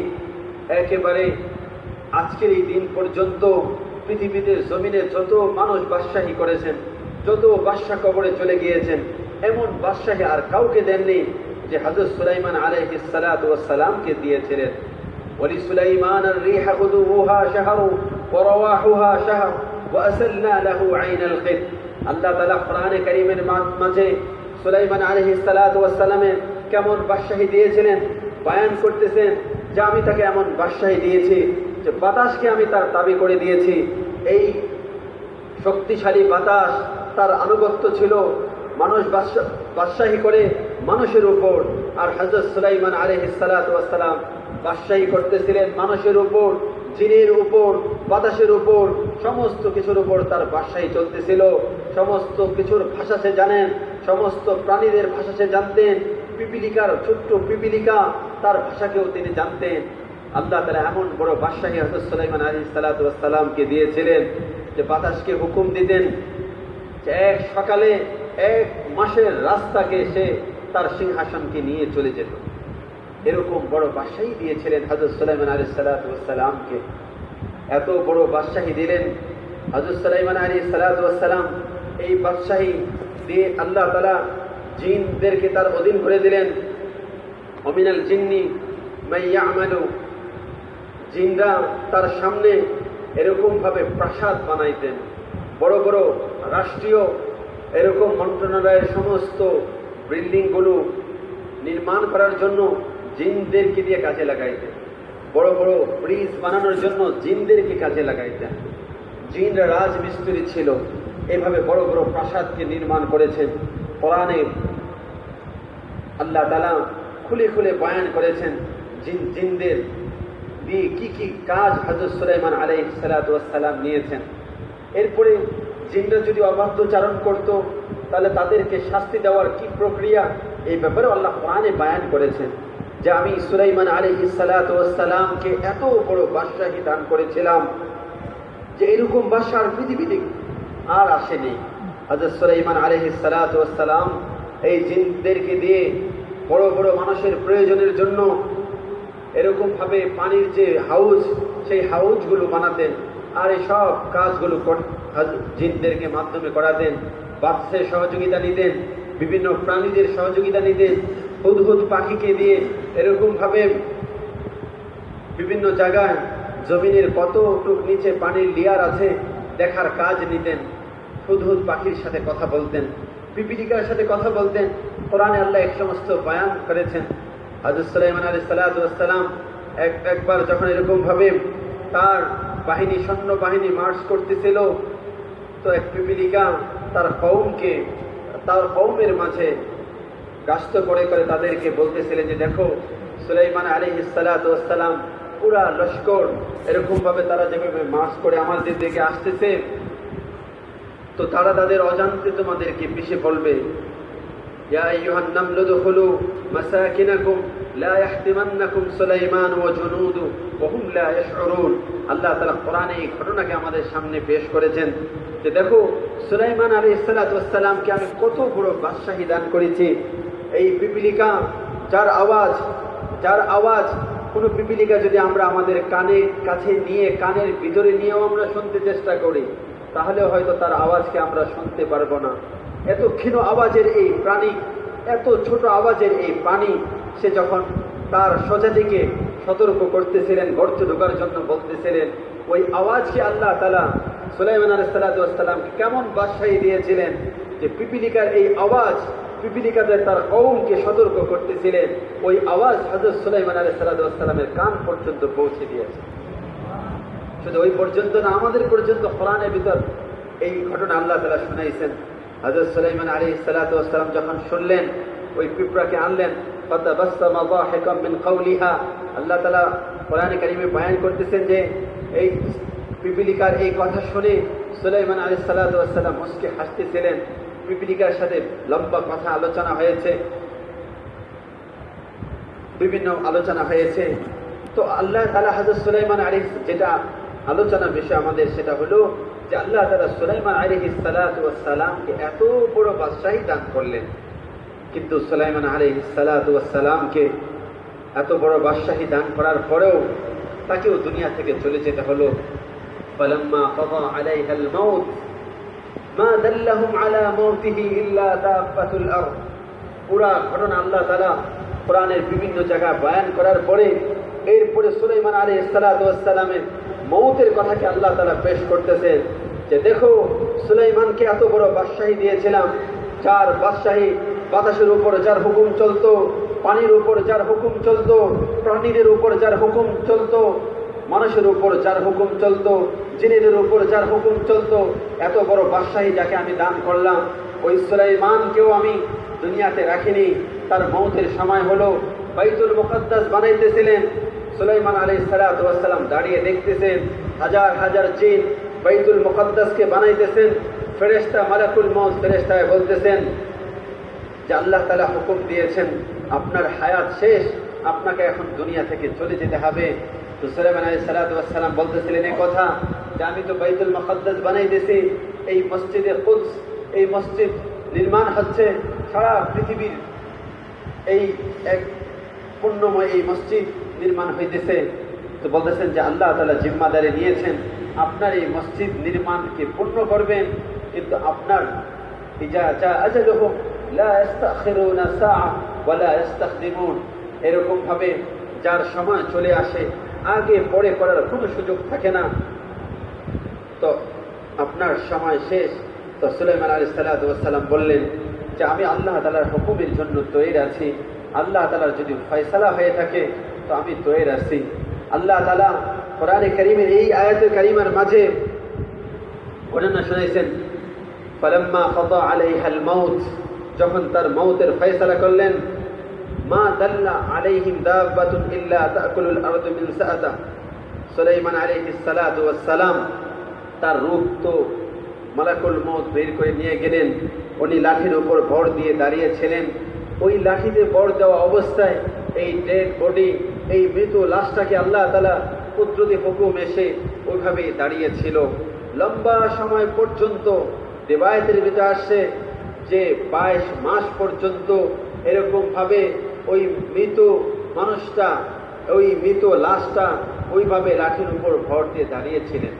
একেবারে আজকের এই দিন পর্যন্ত পৃথিবীতে জমিনে যত মানুষ বাদশাহী করেছেন, যত বাদশা কবরে চলে গিয়েছেন, এমন বাদশাহী আর কাউকে দেননি যে হযরত সুলাইমান আলাইহিস সালাতু ওয়াস সালামকে দিয়েছিলেন। ওয়ালিসুলাইমান আর-রিহ গুদুহা শাহর ওয়া রাওয়াহুহা শাহর ওয়া আসালনা লাহু আইনাল কিত। আল্লাহ তাআলা কোরআনে কারীমের মাঝে সুলাইমান আলাইহিস সালাতু ওয়াস সালামের কেমন বাদশাহী দিয়েছিলেন বয়ান করতেছেন যে আমি তাকে এমন বাদশাহী দিয়েছি যে বাতাসকে আমি তার তাবি করে দিয়েছি। এই শক্তিশালী বাতাস তার আনুগত্য ছিল মানুষ বাদশাহী করে মানুষের উপর, আর হযরত সুলাইমান আলাইহিস সালাতু ওয়াস সালাম বাদশাহী করতেছিলেন মানুষের উপর, জিনের উপর, বাতাসের উপর, সমস্ত কিছুর উপর তার বাদশাহী চলতেছিল। সমস্ত কিছুর ভাষা সে জানেন, সমস্ত প্রাণীদের ভাষা সে জানতেন, পিপিলিকার ছোট্ট পিপিলিকা তার ভাষাকেও তিনি জানতেন। আল্লাহ তাআলা এমন বড় বাদশাহী হযরত সুলাইমান আলাইহিস সালাতু ওয়াস সালামকে দিয়েছিলেন যে বাতাসকে হুকুম দিতেন যে এক সকালে 1 মাসের রাস্তাকে সে তার সিংহাসনকে নিয়ে চলে যেত। এরকম বড় বাদশাহী দিয়েছিলেন হযরত সুলাইমান আলাইহিস সালাতু ওয়াস সালামকে। এত বড় বাদশাহী দিলেন হযরত সুলাইমান আলাইহিস সালাতু ওয়াস সালাম। এই বাদশাহী দিয়ে আল্লাহ তাআলা জিনদেরকে তার অধীন করে দিলেন। ওমিনাল জিন্নি মান ইয়ামালু, জিনরা তার সামনে এরকম ভাবে প্রাসাদ বানাইতেন, বড় বড় রাষ্ট্রীয় এরকম মন্ত্রণালয়ের সমস্ত বিল্ডিংগুলো নির্মাণ করার জন্য জিনদেরকে দিয়ে কাজে লাগাইতেন, বড় বড় ব্রিজ বানানোর জন্য জিনদেরকে কাজে লাগাইতেন। জিনরা রাজমিস্ত্রি ছিল, এভাবে বড় বড় প্রাসাদকে নির্মাণ করেছেন। কোরআনে আল্লাহ তাআলা খুলে খুলে বয়ান করেছেন জিনদের দিয়ে কি কি কাজ হযরত সুলাইমান আলাইহিস সালাতু ওয়াস সালাম নিয়েছেন। এরপরে জিনরা যদি অবাধ্যচারণ করত তাহলে তাদেরকে শাস্তি দেওয়ার কি প্রক্রিয়া, এই ব্যাপারে আল্লাহ কোরআনে বয়ান করেছেন যে আমি সুলাইমান আলাইহিস সালাতু ওয়াস সালামকে এত বড় বাদশাহী দান করেছিলাম যে এরকম বাদশা আর পৃথিবীতে আর আসেনি। হযরত সুলাইমান আলাইহিস সালাতু ওয়াস সালাম এই জিনদেরকে দিয়ে বড় বড় মানুষের প্রয়োজনের জন্য এরকম ভাবে পানির যে হাউজ, সেই হাউজগুলো বানাতেন, আর এই সব কাজগুলো জিনদেরকে মাধ্যমে করাতেন। বাদশাহের সহযোগিতা নিতেন, বিভিন্ন প্রাণীদের সহযোগিতা নিতেন, হুদহুদ পাখিকে দিয়ে এরকম ভাবে বিভিন্ন জায়গায় জমিনের কতটুক নিচে পানির লেয়ার আছে দেখার কাজ নিতেন। হুদহুদ পাখির সাথে কথা বলতেন, পিপিলিকার সাথে কথা বলতেন। কোরআনে আল্লাহ এক সমস্ত বয়ান করেছেন। হযরত সুলাইমান আলাইহিস সালাতু ওয়াস সালাম একবার যখন এরকম ভাবে তার বাহিনী, সৈন্য বাহিনী মার্চ করতেছিল, তো এক পিপিলিকা তার কওমকে, তার কওমের মাঝে গাস্ত করে করে তাদেরকে বলতেছিলেন যে দেখো সুলাইমান আলাইহিস সালাতু ওয়াস সালাম পুরা লস্কর এরকম ভাবে তারা যেভাবে মার্চ করে আমাদের দিকে আসতেছে, তো তারা তাদের অজান্তে তোমাদেরকে পিষে বলবে। ইয়া আইয়ুহান নামলু দুখুলু মাসাকিনাকুম লা ইয়াহতিমান্নাকুম সুলাইমান ওয়া জুনুদু ওয়া হুম লা ইয়াশউরুন। আল্লাহ তাআলা কোরআনে এই ঘটনাকে আমাদের সামনে পেশ করেছেন যে দেখো সুলাইমান আলাইহিস সালাতু ওয়াস সালামকে আমি কত বড় বাদশাহী দান করেছি। এই পিপিলিকা যার আওয়াজ কোনো পিপিলিকা যদি আমরা আমাদের কানের কাছে নিয়ে, কানের ভিতরে নিয়েও আমরা শুনতে চেষ্টা করি, তাহলে হয়তো তার আওয়াজকে আমরা শুনতে পারবো না। এত ক্ষীণ আওয়াজের এই প্রাণী, এত ছোট আওয়াজের এই প্রাণী, সে যখন তার স্বজাতিকে সতর্ক করতেছিলেন, গর্তে ঢোকার জন্য বলতেছিলেন, ওই আওয়াজকে আল্লাহ তাআলা সুলাইমান আলাইহিস সালাতু ওয়াস সালামকে কেমন বাদশাহী দিয়েছিলেন যে পিপিলিকার এই আওয়াজ, পিপিলিকাদের তার কওমকে সতর্ক করতেছিলেন, ওই আওয়াজ হযরত সুলাইমান আলাইহিস সালাতু ওয়াস সালামের কান পর্যন্ত পৌঁছে দিয়েছে। শুধু ওই পর্যন্ত না, আমাদের পর্যন্ত কোরআনের ভিতর এই ঘটনা আল্লাহ তাআলা শুনাইছেন। হযরত সুলাইমান আলাইহিস সালাতু ওয়াস সালাম যখন শুনলেন, ওই পিঁপড়াকে আনলেন, ফাতাবাসসামা যাহিকাম মিন কাওলিহা। আল্লাহ তাআলা কোরআনে কারীমে বয়ান করতেছেন যে এই পিপিলিকার এই কথা শুনে সুলাইমান আলাইহিস সালাতু ওয়াস সালাম মুস্কে হাসতেছিলেন। পিপিলিকার সাথে লম্বা কথা আলোচনা হয়েছে, বিভিন্ন আলোচনা হয়েছে। তো আল্লাহ তাআলা হযরত সুলাইমান আলাইহিস যেটা আলোচনা বিষয় আমাদের সেটা হলো যে আল্লাহ তাআলা সুলাইমান আলাইহিস সালাতু ওয়াস সালামকে এত বড় বাদশাহী দান করলেন, কিন্তু সুলাইমান আলাইহিস সালাতু ওয়াস সালামকে এত বড় বাদশাহী দান করার পরেও তাকেও দুনিয়া থেকে চলে যেতে হলো। ফালাম্মা কাদা আলাইহাল মাউত মা দাল্লাহুম আলা মাউতিহি ইল্লা দাব্বাতুল আরদ। পুরা ঘটনা আল্লাহ তাআলা কোরআনের বিভিন্ন জায়গায় বয়ান করার পরে এরপরে সুলাইমান আলাইহিস সালাতু ওয়াস সালামের মৌতের কথাকে আল্লাহ তাআলা পেশ করতেছেন যে দেখো, সুলাইমানকে এত বড় বাদশাহী দিয়েছিলাম, যার বাদশাহী বাতাসের উপর যার হুকুম চলতো, পানির উপর যার হুকুম চলতো, প্রাণীদের উপর যার হুকুম চলতো, মানুষের উপর যার হুকুম চলতো, জিনেদের উপর যার হুকুম চলতো, এত বড় বাদশাহী যাকে আমি দান করলাম, ওই সুলাইমানকেও আমি দুনিয়াতে রাখিনি। তার মৌতের সময় হলো, বাইতুল মুকাদ্দাস বানাইতেছিলেন, সুলাইমান আলাইহিস সালাতু ওয়াস সালাম দাঁড়িয়ে দেখতেছেন, হাজার হাজার জিন বাইতুল মুকাদ্দাসকে বানাইতেছেন। ফেরেশতা মালাকুল মউত ফেরেশতায় বলতেছেন যে আল্লাহ তাআলা হুকুম দিয়েছেন আপনার হায়াত শেষ, আপনাকে এখন দুনিয়া থেকে চলে যেতে হবে। তো সুলাইমান আলাইহিস সালাতু ওয়াস সালাম বলতেছিলেন এই কথা যে আমি তো বাইতুল মুকাদ্দাস বানাইতেছি, এই মসজিদে কুদস, এই মসজিদ নির্মাণ হচ্ছে, সারা পৃথিবীর এই এক পুণ্যময় এই মসজিদ নির্মাণ হইতেছে। তো বলতেছেন যে আল্লাহ তাআলা জিম্মাদারি নিয়েছেন আপনার এই মসজিদ নির্মাণকে পূর্ণ করবেন, কিন্তু আপনার ইজা জা আজালুহুম লা ইস্তাখিরুনা সাআ ওয়া লা ইস্তাকদিমুন, এরকম ভাবে যার সময় চলে আসে আগে পরে করার কোনো সুযোগ থাকে না, তো আপনার সময় শেষ। তো সুলাইমান আলাইহিস সালাতু ওয়াস সালাম বললেন যে আমি আল্লাহ তাআলার হুকুমের জন্য তৈরি আছি, আল্লাহ তাআলার যদি ফয়সালা হয়ে থাকে তো আমি তৈরি আছি। আল্লাহ তাআলা কোরআনে কারীমের এই আয়াতুল কারীমার মাঝে বর্ণনা শুনাইছেন, ফালাম্মা কাদা আলাইহাল মাউত, যখন তার মৌতের ফয়সালা করলেন, মা দাল্লা আলাইহিম দাব্বাতুন ইল্লা তাকুলুল আরদু মিন সাআতা। সুলাইমান আলাইহিস সালাতু ওয়াস সালাম তার রূহ তো মালাকুল মউত বের করে নিয়ে গেলেন, উনি লাঠির উপর ভর দিয়ে দাঁড়িয়েছিলেন। ওই লাঠিতে ভর দেওয়া অবস্থায় এই ডেড বডি, এই মৃত লাশটাকে আল্লাহ তাআলা কুদরতি হুকুম এসে ওইভাবেই দাঁড়িয়েছিল লম্বা সময় পর্যন্ত। রিওয়ায়াতের ভিতরে আসছে যে 22 মাস পর্যন্ত এরকম ভাবে ওই মৃত মানুষটা, ওই মৃত লাশটা ওইভাবে লাঠির উপর ভর দিয়ে দাঁড়িয়েছিলেন।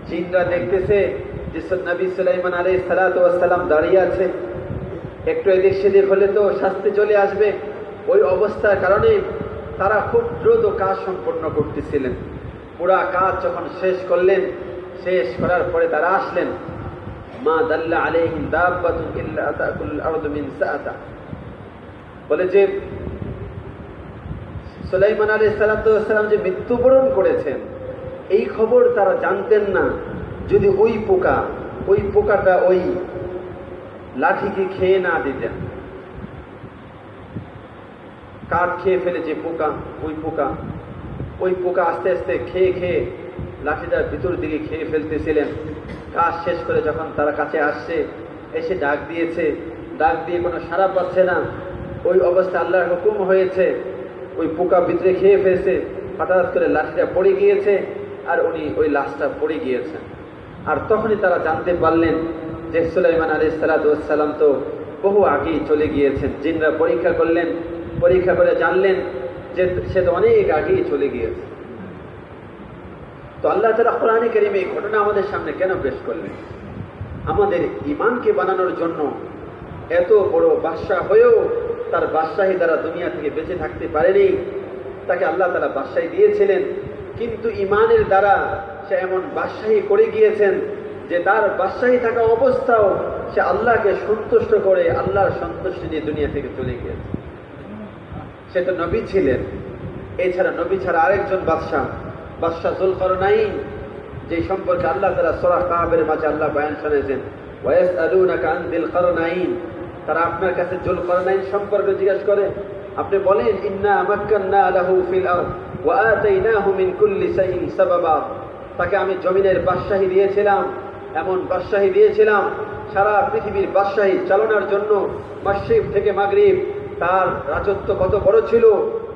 জিনরা দেখতেছে যে নবী সুলাইমান আলাইহিস সালাতু ওয়াস সালাম দাঁড়িয়ে আছে, একটু এদিক সেদিক হলে তো শাস্তি চলে আসবে। ওই অবস্থার কারণে তারা খুব দ্রুত কাজ সম্পন্ন করতেছিলেন। পুরা কাজ যখন শেষ করলেন, শেষ করার পরে তারা আসলেন, মা দাল্লা আলাইহিম দাব্বাতুন ইল্লা তাকুলুল আরদু মিন সাআতা, বলে যে সুলাইমান আলাইহিস সালাতু ওয়াস সালাম যে মৃত্যুবরণ করেছেন এই খবর তারা জানতেন না, যদি ওই পোকাটা ওই লাঠিকে খেয়ে না দিতেন। কাঠ খেয়ে ফেলে যে পোকা, ওই পোকা আস্তে আস্তে খেয়ে খেয়ে লাঠিটার ভিতর দিকে খেয়ে ফেলতেছিলেন। কাজ শেষ করে যখন তারা কাছে আসছে, এসে ডাক দিয়েছে, ডাক দিয়ে কোনো সাড়া পাচ্ছে না। ওই অবস্থা আল্লাহর হুকুম হয়েছে, ওই পোকা ভিতরে খেয়ে ফেলছে, হঠাৎ করে লাঠিটা পড়ে গিয়েছে আর উনি ওই লাশটা পড়ে গিয়েছেন। আর তখনই তারা জানতে পারলেন যে সুলাইমান আলাইহিস সালাতু ওয়াস সালাম তো বহু আগেই চলে গিয়েছেন। জিনরা পরীক্ষা করলেন, পরীক্ষা করে জানলেন যে সে তো অনেক আগেই চলে গিয়েছে। তো আল্লাহ তাআলা কোরআনে কারীমে এই ঘটনা আমাদের সামনে কেন পেশ করলেন? আমাদের ঈমানকে বানানোর জন্য। এত বড় বাদশা হয়েও তার বাদশাহী দ্বারা দুনিয়া থেকে বেঁচে থাকতে পারেনি, তাকে আল্লাহ তাআলা বাদশাহী দিয়েছিলেন, কিন্তু ঈমানের দ্বারা সে এমন বাদশাহী করে গিয়েছেন যে তার বাদশাহী থাকা অবস্থাও সে আল্লাহকে সন্তুষ্ট করে আল্লাহর সন্তুষ্টি নিয়ে দুনিয়া থেকে চলে গিয়েছে। সে তো নবী ছিলেন, এছাড়া নবী ছাড়া আরেকজন বাদশাহ যুলকারনাইন, যে সম্পর্কে আল্লাহ তাআলা সূরা কাহফের মাঝে আল্লাহ বয়ান শুনিয়েছেন, ওয়ায়াসআলুনাকা আন যিল কারনাইন, তারা আপনার কাছে যুলকারনাইন সম্পর্কে জিজ্ঞাসা করে, আপনি বলেন ইন্না মাক্কান্না লাহু ফিল আরদ ওয়া আতাইনাহু মিন কুল্লি শাইইন সাবাবা, তাকে আমি জমিনের বাদশাহী দিয়েছিলাম, এমন বাদশাহী দিয়েছিলাম সারা পৃথিবীর বাদশাহী চালানোর জন্য। মাশরিক থেকে মাগরিব তার রাজত্ব কত বড় ছিল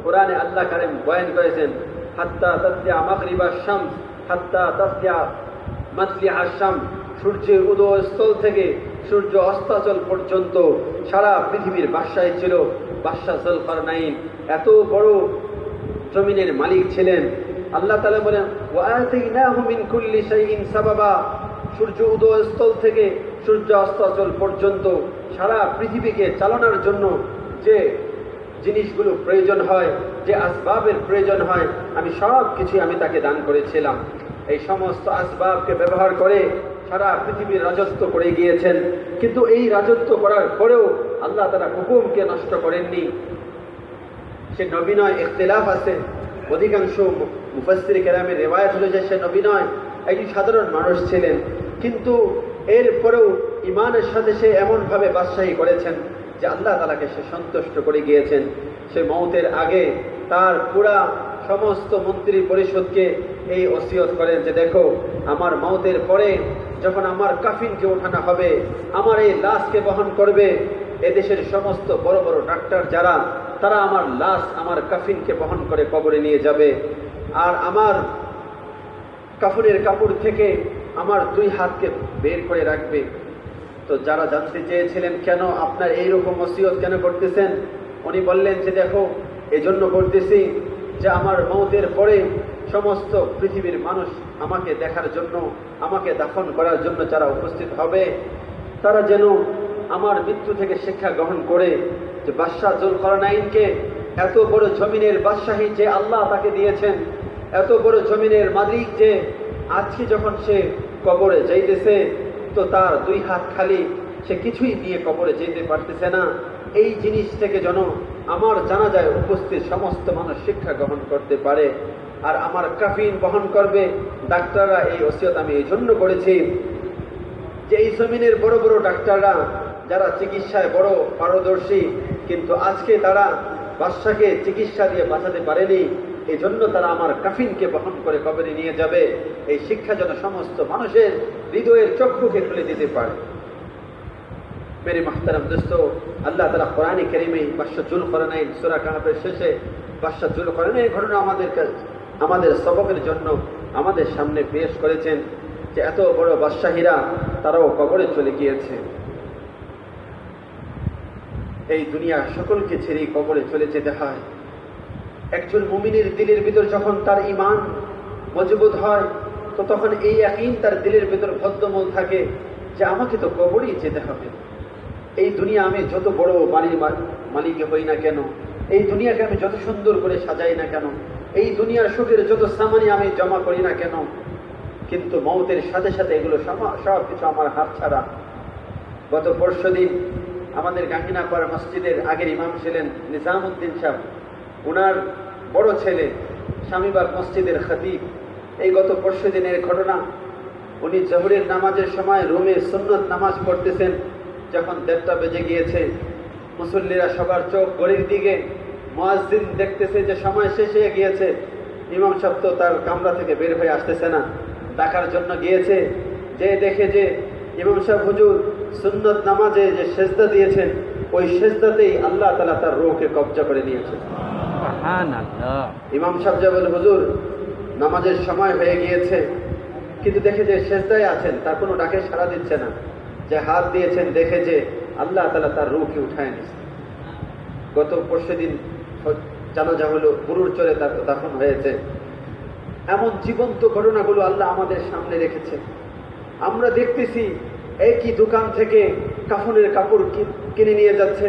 কোরআনে আল্লাহ কারীম বয়ান করেছেন, হাত্তা তাতলিয়া মাগরিবাশ শামস হাত্তা তাসলিয়া মাতলিআ আশ-শামস, সূর্যের উদয়স্থল থেকে সূর্য অস্তাচল পর্যন্ত সারা পৃথিবীর বাদশাহী ছিল বাদশাহ যুলকারনাইন। এত বড় জমিনের মালিক ছিলেন। আল্লাহ তাআলা বলেন ওয়া আতাইনাহু মিন কুল্লি শাইইন সাবাবা, সূর্য উদয়স্থল থেকে সূর্য অস্তাচল পর্যন্ত সারা পৃথিবীকে চালানোর জন্য যে জিনিসগুলো প্রয়োজন হয়, যে আসবাবের প্রয়োজন হয়, আমি সব কিছুই আমি তাকে দান করেছিলাম। এই সমস্ত আসবাবকে ব্যবহার করে সারা পৃথিবীর রাজত্ব করে গিয়েছেন। কিন্তু এই রাজত্ব করার পরেও আল্লাহ তাআলা হুকুমকে নষ্ট করেননি। সে নবী নয়, ইখতিলাফ আছে। অধিকাংশ মুফাসসির কেরামের রিওয়ায়াত হলো যে সে নবী নয়, একজন সাধারণ মানুষ ছিলেন। কিন্তু এরপরেও ঈমানের সাথে সে এমনভাবে বাদশাহী করেছেন যে আল্লাহ তাআলাকে সে সন্তুষ্ট করে গিয়েছেন। সে মওতের আগে তার পুরা সমস্ত মন্ত্রী পরিষদকে এই ওসিয়ত করেন যে দেখো, আমার মওতের পরে যখন আমার কাফিনকে ওঠানো হবে, আমার এই লাশকে বহন করবে এদেশের সমস্ত বড় বড় ডাক্তার যারা, তারা আমার লাশ, আমার কাফিনকে বহন করে কবরে নিয়ে যাবে। আর আমার কাফনের কাপড় থেকে আমার 2 হাতকে বের করে রাখবে। তো যারা জানতে চেয়েছিলেন কেন আপনার এইরকম ওসিয়ত কেন করতেছেন, উনি বললেন যে দেখো, এজন্য করতেছি যে আমার মওতের পরে সমস্ত পৃথিবীর মানুষ আমাকে দেখার জন্য, আমাকে দাফন করার জন্য যারা উপস্থিত হবে, তারা যেন আমার মৃত্যু থেকে শিক্ষা গ্রহণ করে যে বাদশাহ যুলকারনাইনকে এত বড় জমিনের বাদশাহী যে আল্লাহ তাকে দিয়েছেন, এত বড় জমিনের মালিক যে আজকে যখন সে কবরে যাইতেছে তো তার 2 হাত খালি, সে কিছুই নিয়ে কবরে যেতে পারতেছে না। এই জিনিস থেকে যেন আমার জানাজায় উপস্থিত সমস্ত মানুষ শিক্ষা গ্রহণ করতে পারে। আর আমার কাফিন বহন করবে ডাক্তাররা। এই ওসিয়ত আমি এই জন্য করেছি যে এই জমিনের বড় বড় ডাক্তাররা যারা চিকিৎসায় বড় পারদর্শী, কিন্তু আজকে তারা বাদশাকে চিকিৎসা দিয়ে বাঁচাতে পারেনি, এই জন্য তারা আমার কাফিনকে বহন করে কবরে নিয়ে যাবে। এই শিক্ষা যেন সমস্ত মানুষের হৃদয়ের চক্ষুকে খুলে দিতে পারে। মেরে মাহতারাম দোস্ত, আল্লাহ তাআলা কোরআনে কারীমে বাদশাহ যুলকারনাইন সূরা কাহফের শেষে বাদশাহ যুলকারনাইনের ঘটনা আমাদের সবকের জন্য আমাদের সামনে পেশ করেছেন যে এত বড় বাদশাহীরা তারাও কবরে চলে গিয়েছে। এই দুনিয়া সকলকে ছেড়ে কবরে চলে যেতে হয়। একজন মুমিনের দিলের ভিতর যখন তার ঈমান মজবুত হয়, তো তখন এই ইয়াকিন তার দিলের ভিতর বদ্ধমূল থাকে যে আমাকে তো কবরেই যেতে হবে। এই দুনিয়া আমি যত বড় বাড়ির মালিক হই না কেন, এই দুনিয়াকে আমি যত সুন্দর করে সাজাই না কেন, এই দুনিয়ার সুখের যত সামানি আমি জমা করি না কেন, কিন্তু মওতের সাথে সাথে এগুলো সব কিছু আমার হাত ছাড়া। গত পরশুদিন আমাদের গাঙ্গিনাপাড়া মসজিদের আগের ইমাম ছিলেন নিজামউদ্দিন সাহেব, ওনার বড় ছেলে স্বামীবাগ মসজিদের খতিব। এই গত পরশুদিনের ঘটনা, উনি জোহরের নামাজের সময় রুমে সুন্নত নামাজ পড়তেছেন। যখন 1:30 বেজে গিয়েছে, মুসল্লিরা সবার চোখ ঘড়ির দিকে, মুয়াজ্জিন দেখতেছে যে সময় শেষ হয়ে গিয়েছে। ইমাম সাহেব তো তার কামরা থেকে বের হয়ে আসতেছে না, ডাকার জন্য গিয়েছে। যে দেখে যে ইমাম সাহেব হুজুর সুন্নত নামাজে যে সেজদা দিয়েছেন, ওই সেজদাতেই আল্লাহ তাআলা তার রূহকে কবজা করে নিয়েছেন। সুবহানাল্লাহ। ইমাম সাহেব যে বলে হুজুর নামাজের সময় হয়ে গিয়েছে, কিন্তু দেখে যে সেজদায় আছেন, তার কোনো ডাকে সাড়া দিচ্ছে না। যে হাত দিয়েছেন দেখে যে আল্লাহ তাআলা তার রূহকে উঠায় নিয়েছেন। গত পরশুদিন জানাজা হলো, বুরুর চরে তার দাফন হয়েছে। এমন জীবন্ত ঘটনাগুলো আল্লাহ আমাদের সামনে রেখেছে। আমরা দেখতেছি একই দোকান থেকে কাফনের কাপড় কিনে নিয়ে যাচ্ছে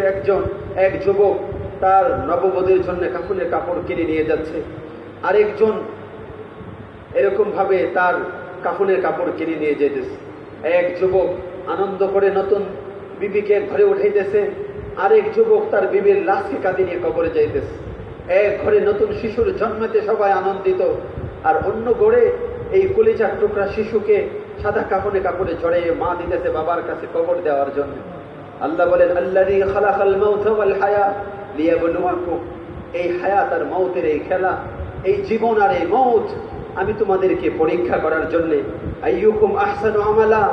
এক যুবক, তার নববধূর জন্য কাফনের কাপড় কিনে নিয়ে যাচ্ছে। আরেকজন এরকম ভাবে তার কাফনের কাপড় কিনে নিয়ে যেতেছে। এক যুবক আনন্দ করে নতুন বিবিকে ঘরে উঠাইতেছে, আরেক যুবক তার বিবির লাশকে কাঁধে নিয়ে কবরে যাইতেছে। এক ঘরে নতুন শিশুর জন্মেতে সবাই আনন্দিত, আর অন্য ঘরে এই কলিজার টুকরা শিশুকে সাদা কাপড়ে জড়িয়ে মা দিতেছে বাবার কাছে কবর দেওয়ার জন্য। আল্লাহ বলেন আল্লাযী খালাকাল মাউতা ওয়াল হায়াত লিয়াবলুয়াকুম, এই হায়াত আর মওতের এই খেলা, এই জীবন আর এই মওত আমি তোমাদেরকে পরীক্ষা করার জন্য। আইয়ুকুম আহসানু আমালা,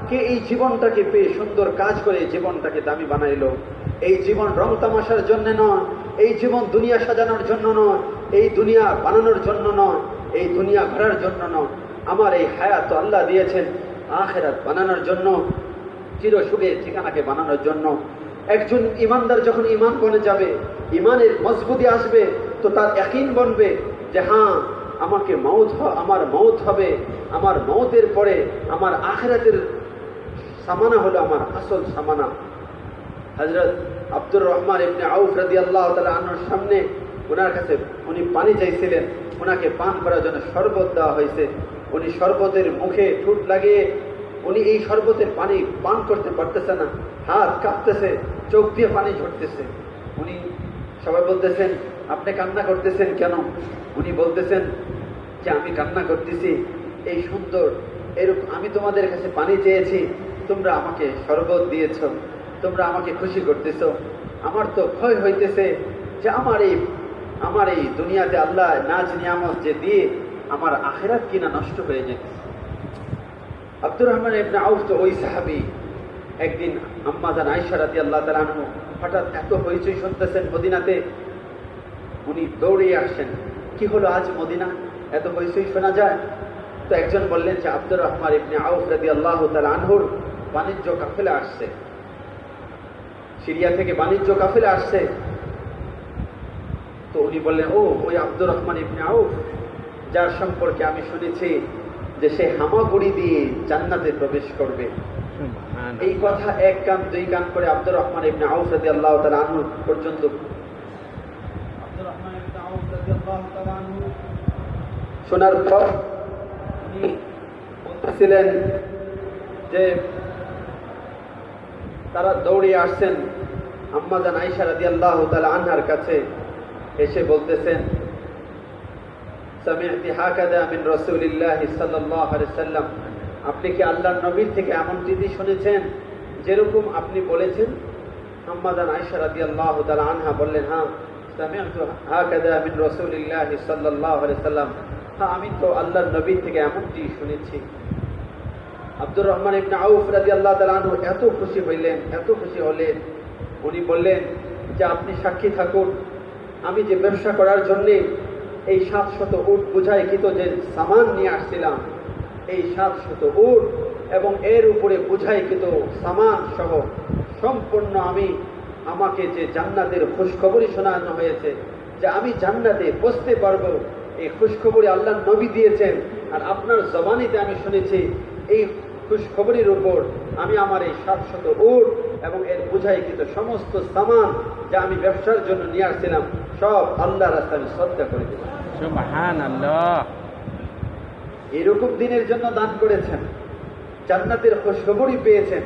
কে এই জীবনটাকে পেয়ে সুন্দর কাজ করে জীবনটাকে দামি বানাইলো। এই জীবন রং তামাশার জন্য নয়, এই জীবন দুনিয়া সাজানোর জন্য নয়, এই দুনিয়া বানানোর জন্য নয়, এই দুনিয়া ঘোরার জন্য নয়। আমার এই হায়াত তো আল্লাহ দিয়েছেন আখিরাত বানানোর জন্য, চিরসুখে ঠিকানাকে বানানোর জন্য। একজন ইমানদার যখন ইমান বনে যাবে, ইমানের মজবুতি আসবে, তো তার ইয়াকিন বনবে যে হ্যাঁ, আমাকে আমার মৌত হবে, আমার মৌতের পরে আমার আখিরাতের সামানা হলো আমার আসল সামানা। হযরত আব্দুর রহমান ইবনে আউফ রাদিয়াল্লাহু তাআলা আনহুর সামনে ওনার কাছে উনি পানি চাইছিলেন, ওনাকে পান করার জন্য শরবত দেওয়া হয়েছে। উনি শরবতের মুখে ঠোঁট লাগিয়ে উনি এই শরবতের পানি পান করতে পারতেছে না, হাত কাঁপতেছে, চোখ দিয়ে পানি ঝরতেছে। উনি সবাই বলতেছেন, আপনি কান্না করতেছেন কেন? উনি বলতেছেন যে আমি কান্না করতেছি এই সুন্দর এরকম, আমি তোমাদের কাছে পানি চেয়েছি, তোমরা আমাকে শরবত দিয়েছ, তোমরা আমাকে খুশি করতেছ। আমার তো ভয় হইতেছে যে আমার এই দুনিয়াতে আল্লাহ নাজ নিয়ামত যে দিয়ে আমার আখিরাত কিনা নষ্ট হয়ে যেতেছে। আব্দুর রহমান ইবনে আউফ তো ওই সাহাবী। একদিন আম্মা জান আয়েশা রাদিয়াল্লাহু তাআলা আনহা হঠাৎ এত হইচই শুনতেছেন মদিনাতে, উনি দৌড়ে আসেন, কি হলো আজ মদিনা এত হইচই শোনা যায়? তো একজন বললেন যে আব্দুর রহমান ইবনে আউফ রাদিয়াল্লাহু তাআলা আনহুর বাণিজ্য কাফেলা আসছে, সিরিয়া থেকে বাণিজ্য কাফেলা আসছে। তো উনি বললেন, ও ওই আব্দুর রহমান ইবনে আউফ, যার সম্পর্কে আমি শুনেছি যে সে হামাগুড়ি দিয়ে জান্নাতে প্রবেশ করবে। এই কথা এক কান দুই কান করে আব্দুর রহমান ইবনে আউফ রাদিয়াল্লাহু তাআলা আনহু পর্যন্ত শোনার পর উনি বলতেছিলেন যে তারা দৌড়ে আসছেন আম্মা জান আয়েশা রাদিয়াল্লাহু তাআলা আনহার কাছে, এসে বলতেছেন, সামি'তি হাকাযা মিন রাসূলিল্লাহি সাল্লাল্লাহু আলাইহি ওয়াসাল্লাম, আপনি কি আল্লাহর নবীর থেকে এমন রীতি শুনেছেন যেরকম আপনি বলেছেন? আম্মা জান আয়েশা রাদিয়াল্লাহু তাআলা আনহা বললেন, হ্যাঁ, সামি'তু হাকাযা মিন রাসূলিল্লাহি সাল্লাল্লাহু আলাইহি ওয়াসাল্লাম, হ্যাঁ আমি তো আল্লাহর নবীর থেকে এমনটি শুনেছি। আব্দুর রহমান ইবনে আউফ রাদিয়াল্লাহু তাআলা আনহু এত খুশি হলেন, উনি বললেন যে আপনি সাক্ষী থাকুন, আমি যে ব্যবসা করার জন্য এই 700 উট বোঝাইকৃত যে সামান নিয়ে আসছিলাম, এই 700 উট এবং এর উপরে বোঝাইকৃত সামান সহ সম্পূর্ণ আমাকে যে জান্নাতের খুশখবরি শোনানো হয়েছে যে আমি জান্নাতে বসতে পারবো, এই খুশখবরি আল্লাহর নবী দিয়েছেন। আর আপনার জবানিতে আমি শুনেছি এই খুশখবরির উপর আমি আমার এই 700 উট এবং এর বোঝাইকৃত সমস্ত সামান যা আমি ব্যবসার জন্য নিয়ে আসছিলাম সব আল্লাহর রাস্তায় আমি সদকা করে দিলাম। সুবহানাল্লাহ। এরকম দিনের জন্য দান করেছেন, জান্নাতের খুশখবরি পেয়েছেন,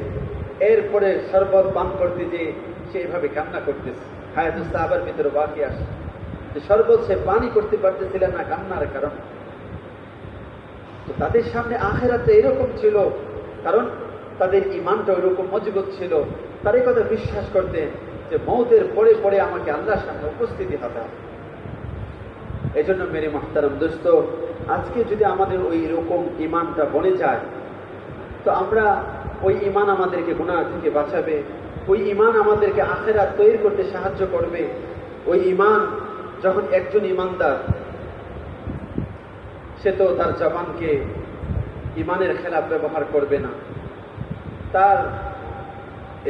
এরপরে শরবত পান করতে যে সেইভাবে কান্না করতেছে। হায়াতুস সাহাবার ভিতরে বাকি আসে যে শরবত সে পানি করতে পারতেছিলেন না কান্নার কারণ। তো তাদের সামনে আখিরাতে এরকম ছিল, কারণ তাদের ঈমানটা ওইরকম মজবুত ছিল। তার এই কথা বিশ্বাস করতেন যে মওতের পরে পরে আমাকে আল্লাহর সামনে উপস্থিতি হতে হবে। এই জন্য মেরে মুহতারাম দোস্ত, আজকে যদি আমাদের ওই রকম ঈমানটা বনে যায়, তো আমরা ওই ঈমান আমাদেরকে গুনাহ থেকে বাঁচাবে, ওই ঈমান আমাদেরকে আখিরাত তৈরি করতে সাহায্য করবে। ওই ঈমান যখন একজন ঈমানদার, সে তো তার জবানকে ঈমানের খেলাফ ব্যবহার করবে না। তার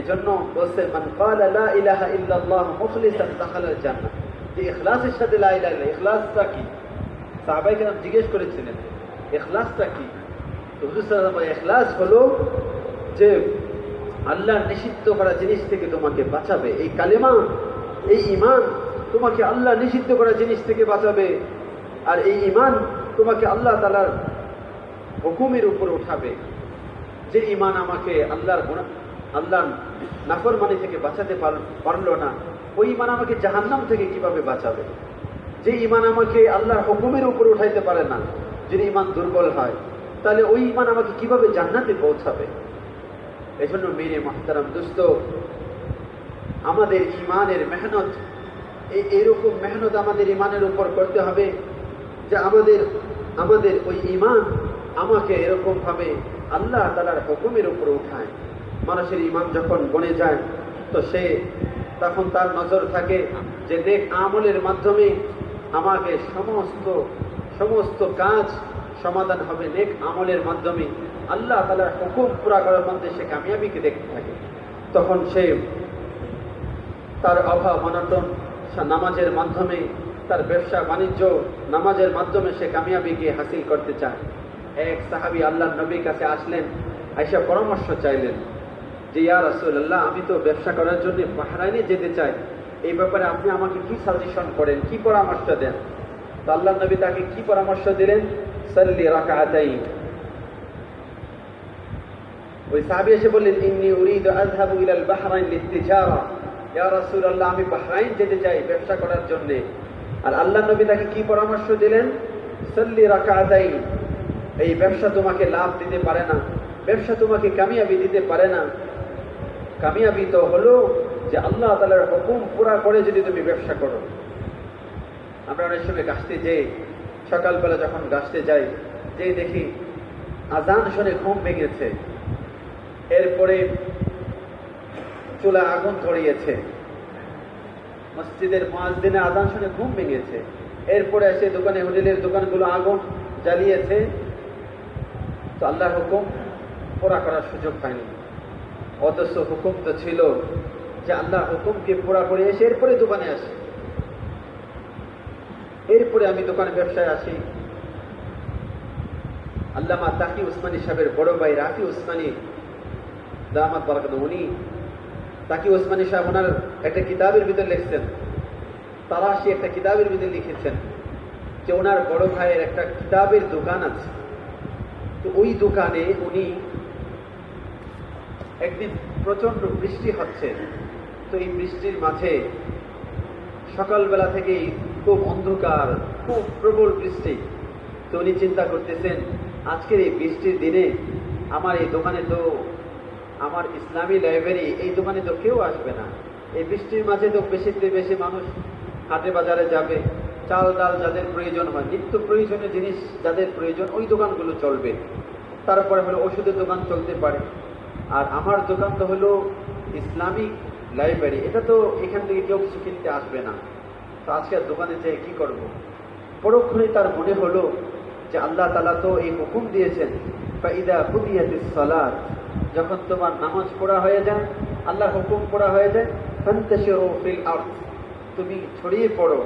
এজন্য বলছে, মান ক্বালা লা ইলাহা ইল্লাল্লাহ মুখলিসান দাখালাল জান্নাহ, যে ইখলাসের সাথে লা ইলাহা ইল্লাল্লাহ, ইখলাসটা কি? সাহাবায়ে কেরাম জিজ্ঞেস করেছিলেন ইখলাসটা কি? তো হুজুর সাল্লাল্লাহু আলাইহি ওয়াসাল্লাম, ইখলাস হলো যে আল্লাহর নিষিদ্ধ করা জিনিস থেকে তোমাকে বাঁচাবে। এই কালেমা, এই ঈমান তোমাকে আল্লাহ নিষিদ্ধ করা জিনিস থেকে বাঁচাবে, আর এই ঈমান তোমাকে আল্লাহ তাআলার হুকুমের উপর উঠাবে। যে ঈমান আমাকে আল্লাহর নাফরমানি থেকে বাঁচাতে পারলো না, ওই ঈমান আমাকে জাহান্নাম থেকে কিভাবে বাঁচাবে? যে ঈমান আমাকে আল্লাহর হুকুমের উপর উঠাইতে পারে না, যদি ঈমান দুর্বল হয়, তাহলে ওই ঈমান আমাকে কিভাবে জান্নাতে পৌঁছাবে? এজন্য মেরে মুহতারাম দোস্ত, আমাদের ঈমানের মেহনত, এইরকম মেহনত আমাদের ঈমানের উপর করতে হবে যে আমাদের ওই ঈমান আমাকে এরকম ভাবে আল্লাহ তাআলার হুকুমের উপর উঠায়। মানুষের ঈমান যখন বনে যায়, তো সে তখন তার নজর থাকে যে নেক আমলের মাধ্যমে আমাকে সমস্ত কাজ, সমাধান হবে নেক আমলের মাধ্যমে। আল্লাহ তাআলার হুকুম পুরা করার মধ্যে সে কামিয়াবিকে দেখতে থাকে। তখন সে তার অভাব অনটন নামাজের মাধ্যমে, তার ব্যবসা বাণিজ্য নামাজের মাধ্যমে সে কামিয়াবিকে হাসিল করতে চায়। এক সাহাবী আল্লাহর নবীর কাছে আসলেন, আয়েশা পরামর্শ চাইলেন যে ইয়া রাসূলুল্লাহ, আমি তো ব্যবসা করার জন্য বাহরাইনে যেতে চাই, এই ব্যাপারে আপনি আমাকে কি সাজেশন করেন, কি পরামর্শ দেন? তো আল্লাহর নবী তাকে কি পরামর্শ দিলেন? সাল্লি রাকাতাইন। ওই সাহাবী এসে বললেন, ইন্নী উরিদু আযহাবু ইলাল বাহরাইন লিতিজারা, ইয়া রাসূলুল্লাহ, আমি বাহরাইন যেতে চাই ব্যবসা করার জন্য। আর আল্লাহর নবী তাকে কি পরামর্শ দিলেন? সাল্লি রাকাতাইন। এই ব্যবসা তোমাকে লাভ দিতে পারে না, ব্যবসা তোমাকে কামিয়াবি দিতে পারে না। কামিয়াবি তো হলো যে আল্লাহ তাআলার হুকুম পুরা করে যদি তুমি ব্যবসা করো। আমরা অনেক সময় গাছতে যাই, সকালবেলা যখন গাছতে যাই, যে দেখি আজান শুনে ঘুম ভেঙেছে, এরপরে চুলা আগুন ধরিয়েছে, মসজিদের মুয়াজ্জিনে আজান শুনে ঘুম ভেঙেছে, এরপরে এসে দোকানে হোটেলের দোকানগুলো আগুন জ্বালিয়েছে। তো আল্লাহর হুকুম পুরা করার সুযোগ পায়নি। অথচ হুকুম তো ছিল যে আল্লাহ হুকুমকে পুরা করে এসে এরপরে দোকানে আসে, এরপরে আমি দোকানে ব্যবসায় আসি। আল্লামা তাকি উসমানী সাহেবের বড় ভাই রাফি উসমানী দামাত বারাকাতুহু, উনি তাকি উসমানী সাহেব ওনার একটা কিতাবের ভিতরে লিখছেন, তারাশি একটা কিতাবের ভিতরে লিখেছেন যে ওনার বড় ভাইয়ের একটা কিতাবের দোকান আছে। তো ওই দোকানে উনি একদিন প্রচন্ড বৃষ্টি হচ্ছে, তো এই বৃষ্টির মাঝে সকালবেলা থেকেই খুব অন্ধকার, খুব প্রবল বৃষ্টি। তো উনি চিন্তা করতেছেন, আজকের এই বৃষ্টির দিনে আমার এই দোকানে তো, আমার ইসলামী লাইব্রেরি, এই দোকানে তো কেউ আসবে না। এই বৃষ্টির মাঝে তো বেশিতে বেশি মানুষ হাটে বাজারে যাবে, চাল ডাল যাদের প্রয়োজন হয়, নিত্য প্রয়োজনীয় জিনিস যাদের প্রয়োজন, ওই দোকানগুলো চলবে। তারপরে হলো ওষুধের দোকান চলতে পারে। আর আমার দোকান তো হলো ইসলামিক লাইব্রেরি, এটা তো এখান থেকে কেউ কিছু কিনতে আসবে না। তো আজকে আর দোকানে যেয়ে কি করব? পরক্ষণে তার মনে হলো যে আল্লাহ তাআলা তো এই হুকুম দিয়েছেন, ফাইদা কুদিয়াতিস সালাত, যখন তোমার নামাজ পড়া হয়ে যায়, আল্লাহর হুকুম পড়া হয়ে যায়, ফান্তাশিরু ফিল আরদ, তুমি ছড়িয়ে পড়ো।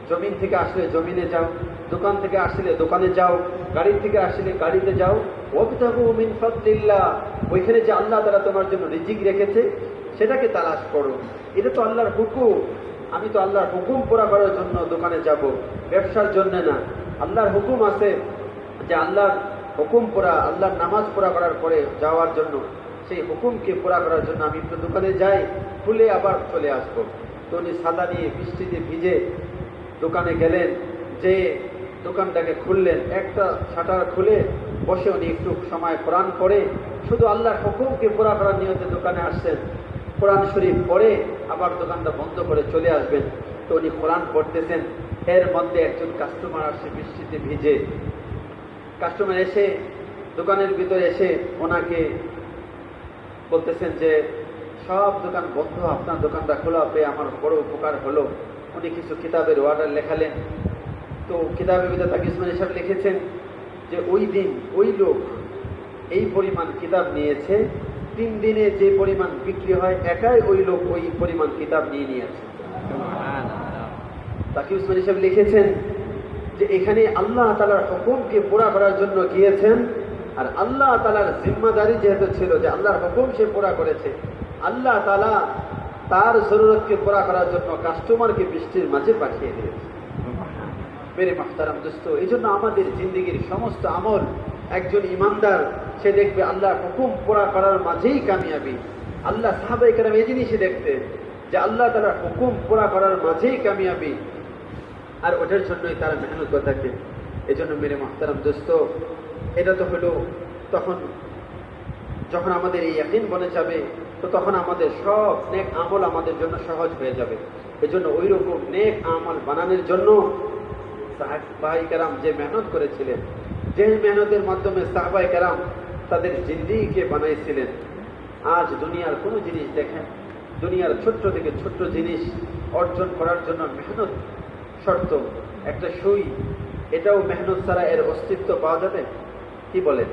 জমিন থেকে আসলে জমিনে যাও, দোকান থেকে আসলে দোকানে যাও, গাড়ি থেকে আসলে গাড়িতে যাও। ওয়াবতাগু মিন ফাদলিল্লাহ, ওইখানে যে আল্লাহ তাআলা তোমার জন্য রিজিক রেখেছে সেটাকে তালাশ করো। এটা তো আল্লাহর হুকুম। আমি তো আল্লাহর হুকুম পুরা করার জন্য দোকানে যাব, ব্যবসার জন্য না। আল্লাহর হুকুম আছে যে আল্লাহর হুকুম পুরা, আল্লাহর নামাজ পুরা করার পরে যাওয়ার জন্য, সেই হুকুমকে পুরা করার জন্য আমি একটু দোকানে যাই, খুলে আবার চলে আসবো। তো উনি ছাতা নিয়ে বৃষ্টিতে ভিজে দোকানে গেলেন, যে দোকানটাকে খুললেন, একটা শাটার খুলে বসে উনি একটু সময় কোরআন পড়ে, শুধু আল্লাহর হুকুমকে পুরা করার নিয়তে দোকানে আসছেন। কোরআন শরীফ পড়ে আবার দোকানটা বন্ধ করে চলে আসবেন। তো উনি কোরআন পড়তেছেন, এর মধ্যে একজন কাস্টমার আসে বৃষ্টিতে ভিজে। কাস্টমার এসে দোকানের ভিতরে এসে ওনাকে বলতেছেন যে সব দোকান বন্ধ, আপনার দোকানটা খোলা পেয়ে আমার বড় উপকার হলো। উনি কিছু কিতাবের অর্ডার লেখালেন। তো কিতাবের ভিতরে তাকি উসমানী সাহেব লিখেছেন যে ওই দিন ওই লোক এই পরিমাণ কিতাব নিয়েছে, 3 দিনে যে পরিমাণ বিক্রি হয় একাই ওই লোক ওই পরিমাণ কিতাব নিয়ে নিয়েছে। তাকি উসমানী সাহেব লিখেছেন যে এখানে আল্লাহ তাআলার হুকুমকে পুরা করার জন্য গিয়েছেন, আর আল্লাহ তাআলার জিম্মাদারি যেহেতু ছিল যে আল্লাহর হুকুম সে পুরা করেছে, আল্লাহ তাআলা তার জরুরতকে পুরা করার জন্য কাস্টমারকে বৃষ্টির মাঝে পাঠিয়ে দিয়েছে। মেরে মুহতারাম দোস্ত, এই জন্য আমাদের জিন্দেগির সমস্ত আমল, একজন ইমানদার সে দেখবে আল্লাহর হুকুম পুরা করার মাঝেই কামিয়াবি। আল্লাহ সাহাবায়ে কেরাম এই জিনিসই দেখতেন যে আল্লাহ তাআলার হুকুম পুরা করার মাঝেই কামিয়াবি, আর ওটার জন্যই তারা মেহনত করে থাকে। এই জন্য মেরে মুহতারাম দোস্ত, এটা তো হলো তখন যখন আমাদের এই ইয়াকিন বনে যাবে, তো তখন আমাদের সব নেক আমল আমাদের জন্য সহজ হয়ে যাবে। এই জন্য ওই রকম নেক আমল বানানোর জন্য সাহাবায়ে কেরাম যে মেহনত করেছিলেন, যে মেহনতের মাধ্যমে সাহাবায়ে কেরাম তাদের জিন্দেগিকে বানাইছিলেন। আজ দুনিয়ার কোনো জিনিস দেখেন, দুনিয়ার ছোট্ট থেকে ছোট্ট জিনিস অর্জন করার জন্য মেহনত শর্ত। একটা সুই এটাও মেহনত ছাড়া এর অস্তিত্ব পাওয়া যাবে? কি বলেন?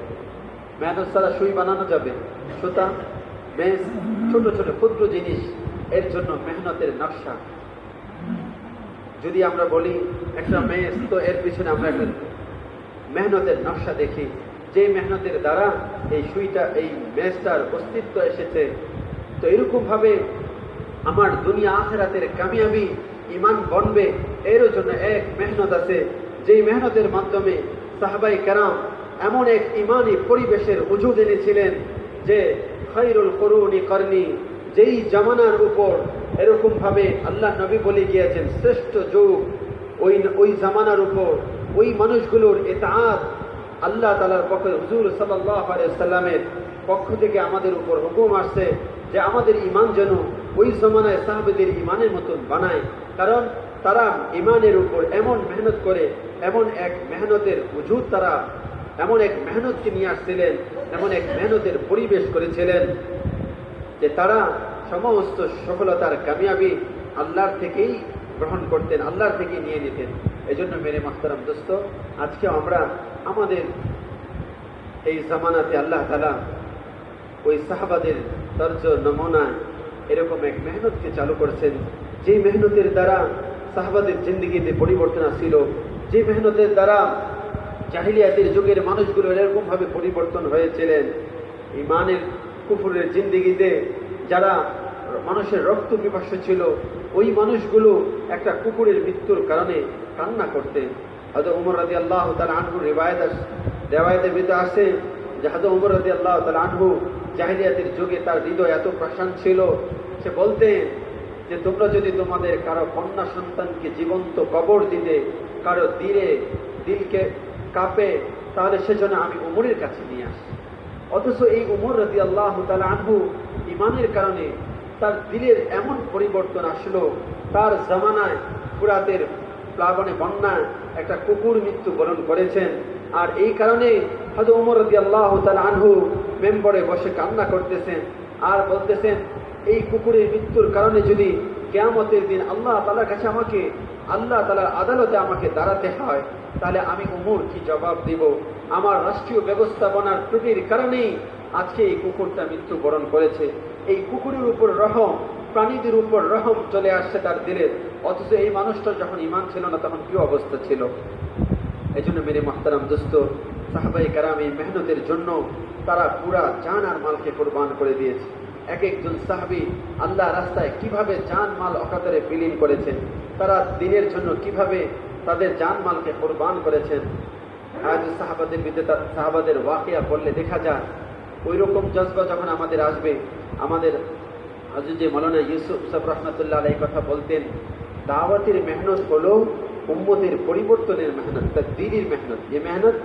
মেহনত ছাড়া সুই বানানো যাবে? সুতা, বেঞ্চ, ছোট ছোট ক্ষুদ্র জিনিস, এর জন্য মেহনতের নকশা। যদি আমরা বলি একটা মেজ, তো এর পিছনে আমরা একটা মেহনতের নকশা দেখি, যে মেহনতের দ্বারা এই সুইটা, এই মেজটার অস্তিত্ব এসেছে। তো এরকম ভাবে আমার দুনিয়া আখিরাতের কামিয়াবি, ইমান বনবে, এর জন্য এক মেহনত আছে, যেই মেহনতের মাধ্যমে সাহাবাই কেরাম এমন এক ইমানি পরিবেশের উজুদ এনেছিলেন যে খায়রুল কুরুনি করনি, যেই জামানার উপর এরকম ভাবে আল্লাহ নবী বলে গিয়েছেন শ্রেষ্ঠ যুগ ওই জামানার উপর, ওই মানুষগুলোর ইতাআত আল্লাহ তাআলার পক্ষে, হুজুর সাল্লাল্লাহু আলাইহি সাল্লামের পক্ষ থেকে আমাদের উপর হুকুম আসছে যে আমাদের ইমান যেন ওই জামানায় সাহাবাদের ইমানের মতন বানায়। কারণ তারা ইমানের উপর এমন মেহনত করে, এমন এক মেহনতের উজুদ, তারা এমন এক মেহনতকে নিয়ে আসছিলেন, এমন এক মেহনতের পরিবেশ করেছিলেন যে তারা সমস্ত সফলতার কামিয়াবি আল্লাহর থেকেই গ্রহণ করতেন, আল্লাহর থেকেই নিয়ে নিতেন। এই জন্য মেরে মাহতারাম দোস্ত, আজকে আমরা আমাদের এই জামানাতে আল্লাহ তাআলা ওই সাহাবাদের তর্জ নমুনায় এরকম এক মেহনতকে চালু করছেন, যে মেহনতের দ্বারা সাহাবাদের জিন্দেগিতে পরিবর্তন আসছিল, যে মেহনতের দ্বারা জাহিলিয়াতের যুগের মানুষগুলো এরকম ভাবে পরিবর্তন হয়েছিলেন। ইমানের কুফরের জিন্দেগিতে যারা মানুষের রক্ত পিপাসু ছিল, ওই মানুষগুলো একটা কুকুরের মৃত্যুর কারণে কান্না করতেন। হযরত ওমর রাদিয়াল্লাহু তাআলা আনহু রিওয়ায়াতের ভিতরে আসে যে হযরত ওমর রাদিয়াল্লাহু তাআলা আনহু জাহিলিয়াতের যুগে তার হৃদয় এত প্রশান ছিল, সে বলতেন যে তোমরা যদি তোমাদের কারো কন্যা সন্তানকে জীবন্ত কবর দিতে কারো দিলকে কাঁপে, তাহলে সেজন্য আমি ওমরের কাছে নিয়ে আসি। অথচ এই ওমর রাদিয়াল্লাহু তাআলা আনহু ইমানের কারণে তার দিলের এমন পরিবর্তন আসলো, তার জামানায় ফুরাতের প্লাবনে বন্যায় একটা কুকুর মৃত্যুবরণ করেছেন। আর এই কারণে হযরত ওমর রাদিয়াল্লাহু তাআলা আনহু মেম্বরে বসে কান্না করতেছেন আর বলতেছেন, এই কুকুরের মৃত্যুর কারণে যদি কিয়ামতের দিন আল্লাহ তাআলার কাছে আমাকে, আল্লাহ তাআলার আদালতে আমাকে দাঁড়াতে হয়, তাহলে আমি ওমর কি জবাব দিব? আমার রাষ্ট্রীয় ব্যবস্থাপনার ত্রুটির কারণেই আজকে এই কুকুরটা মৃত্যুবরণ করেছে। এই কুকুরের উপর রহম, প্রাণীদের উপর রহম চলে আসছে তার দিলের। অথচ এই মানুষটার যখন ইমান ছিল না, তখন কি অবস্থা ছিল? এই জন্য মেরে মুহতারাম দোস্ত, সাহাবায়ে কেরাম এই মেহনতের জন্য তারা পুরা জান আর মালকে কোরবান করে দিয়েছে। এক একজন সাহাবী আল্লাহ রাস্তায় কিভাবে জান মাল অকাতরে বিলীন করেছেন, তারা দিনের জন্য কিভাবে তাদের জান মালকে কোরবান করেছেন। আজ সাহাবাদের ওয়াকিয়া পড়লে দেখা যায় ওই রকম জজবা যখন আমাদের আসবে। আমাদের হযরত মাওলানা ইউসুফ সাহেব রাহমাতুল্লাহ আলাইহি কথা বলতেন, দাওয়াতের মেহনত হলো উম্মতের পরিবর্তনের মেহনত, তবদীলির মেহনত। ये मेहनत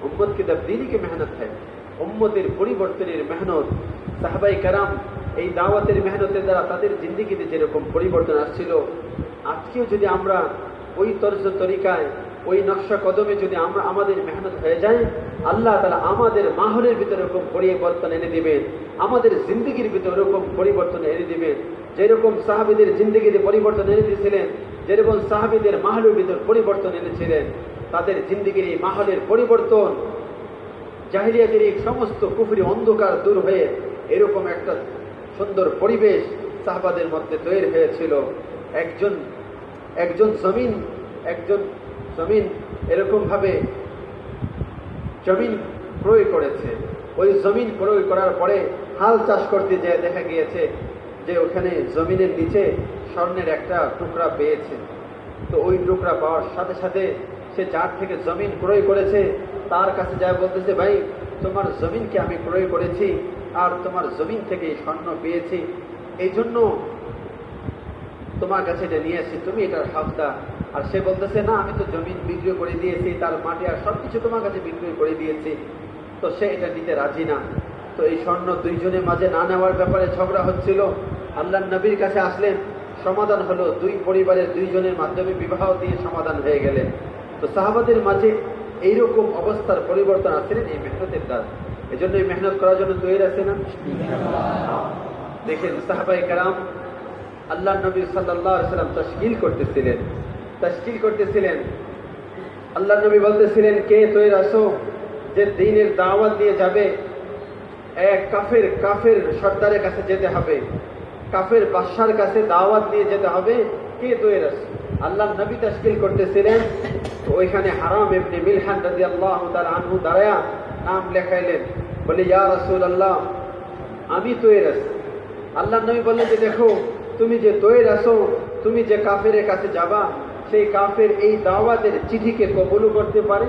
उम्मत की तब्दीली की मेहनत है, উম্মতের পরিবর্তনের মেহনত। সাহাবায়ে কেরাম এই দাওয়াতের মেহনতের দ্বারা তাদের জিন্দেগিতে যেরকম পরিবর্তন আসছিল, আজকেও যদি আমরা ওই তর্জ তরিকায়, ওই নকশা কদমে যদি আমরা আমাদের মেহনত হয়ে যায়, আল্লাহ তাআলা আমাদের মাহলের ভিতরে এরকম পরিবর্তন এনে দিবেন, আমাদের জিন্দগির ভিতরে এরকম পরিবর্তন এনে দিবেন। যেরকম সাহাবীদের জিন্দগিতে পরিবর্তন এনে দিয়েছিলেন, যেরকম সাহাবীদের মাহলের ভিতর পরিবর্তন এনেছিলেন, তাদের জিন্দগির এই মাহলের পরিবর্তন, জাহিলিয়াতের এই সমস্ত কুফরি অন্ধকার দূর হয়ে এরকম একটা সুন্দর পরিবেশ সাহাবাদের মধ্যে তৈরি হয়েছিল। একজন জমিন এরকম ভাবে জমিন ক্রয় করেছে। ওই জমিন ক্রয় করার পরে হাল চাষ করতে যেয়ে দেখা গিয়েছে যে ওখানে জমিনের নিচে স্বর্ণের একটা টুকরা পেয়েছে। তো ওই টুকরা পাওয়ার সাথে সাথে সে যার থেকে জমিন ক্রয় করেছে তার কাছে যায় বলতেছে, ভাই তোমার জমিনকে আমি ক্রয় করেছি আর তোমার জমিন থেকে স্বর্ণ পেয়েছি, এই জন্য তোমার কাছে এটা নিয়ে আসি, তুমি এটার হকদার। আর সে বলতেছে, না আমি তো জমিন বিক্রি করে দিয়েছি, তার মাটি আর সবকিছু তোমার কাছে বিক্রি করে দিয়েছি। তো সে এটা নিতে রাজি না। তো এই স্বর্ণ দুইজনের মাঝে না নেওয়ার ব্যাপারে ঝগড়া হচ্ছিল। আল্লাহর নবীর কাছে আসলেন, সমাধান হলো, দুই পরিবারের দুইজনের মাধ্যমে বিবাহ দিয়ে সমাধান হয়ে গেলেন। তো সাহাবাদের মাঝে এইরকম অবস্থার পরিবর্তন আসছিলেন এই মেহনতের দ্বারা। এই জন্য এই মেহনত করার জন্য তৈরি আছে না? দেখেন সাহাবায়ে কেরাম আল্লাহ নবী সাল্লাল্লাহু আলাইহি ওয়াসাল্লাম তাশকিল করতেছিলেন। আল্লাহ নবী বলতেছিলেন, কে তৈরি আছো যে দ্বীনের দাওয়াত দিয়ে যাবে? এক কাফের সর্দারের কাছে যেতে হবে, কাফের বাদশার কাছে দাওয়াত দিয়ে যেতে হবে। কে তৈরি আছো? আল্লাহ নবী তাশকিল করতেছিলেন, তো ওইখানে হারাম ইবনে মিলহান রাদিয়াল্লাহু তাআলা আনহু দাঁড়ায়া নাম লেখাইলেন, বলে ইয়া রাসূলুল্লাহ আমি তৈরি আছি। আল্লাহ নবী বললেন যে দেখো, তুমি যে তৈরি আছো, তুমি যে কাফের কাছে যাবা, সেই কাফের এই দাওয়াতের চিঠিকে কবুলও করতে পারে